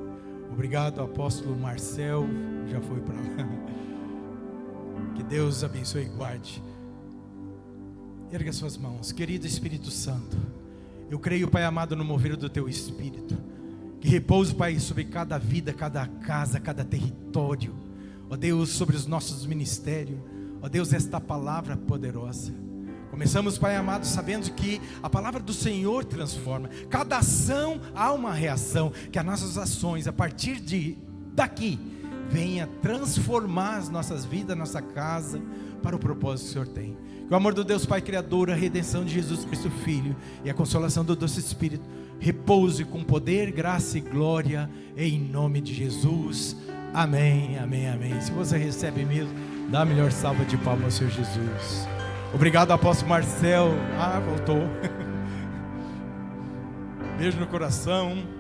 Obrigado, apóstolo Marcel, já foi para lá. Que Deus abençoe e guarde. Erga suas mãos. Querido Espírito Santo, eu creio, Pai amado, no mover do Teu Espírito, que repouso, Pai, sobre cada vida, cada casa, cada território, ó Deus, sobre os nossos ministérios, ó Deus, esta palavra poderosa. Começamos, Pai amado, sabendo que a palavra do Senhor transforma. Cada ação há uma reação, que as nossas ações, a partir daqui, venha transformar as nossas vidas, nossa casa, para o propósito que o Senhor tem. Que o amor do Deus Pai Criador, a redenção de Jesus Cristo Filho e a consolação do doce Espírito repouse com poder, graça e glória em nome de Jesus. Amém, amém, amém. Se você recebe mesmo, dá a melhor salva de palmas ao Senhor Jesus. Obrigado, apóstolo Marcel. Voltou. Beijo no coração.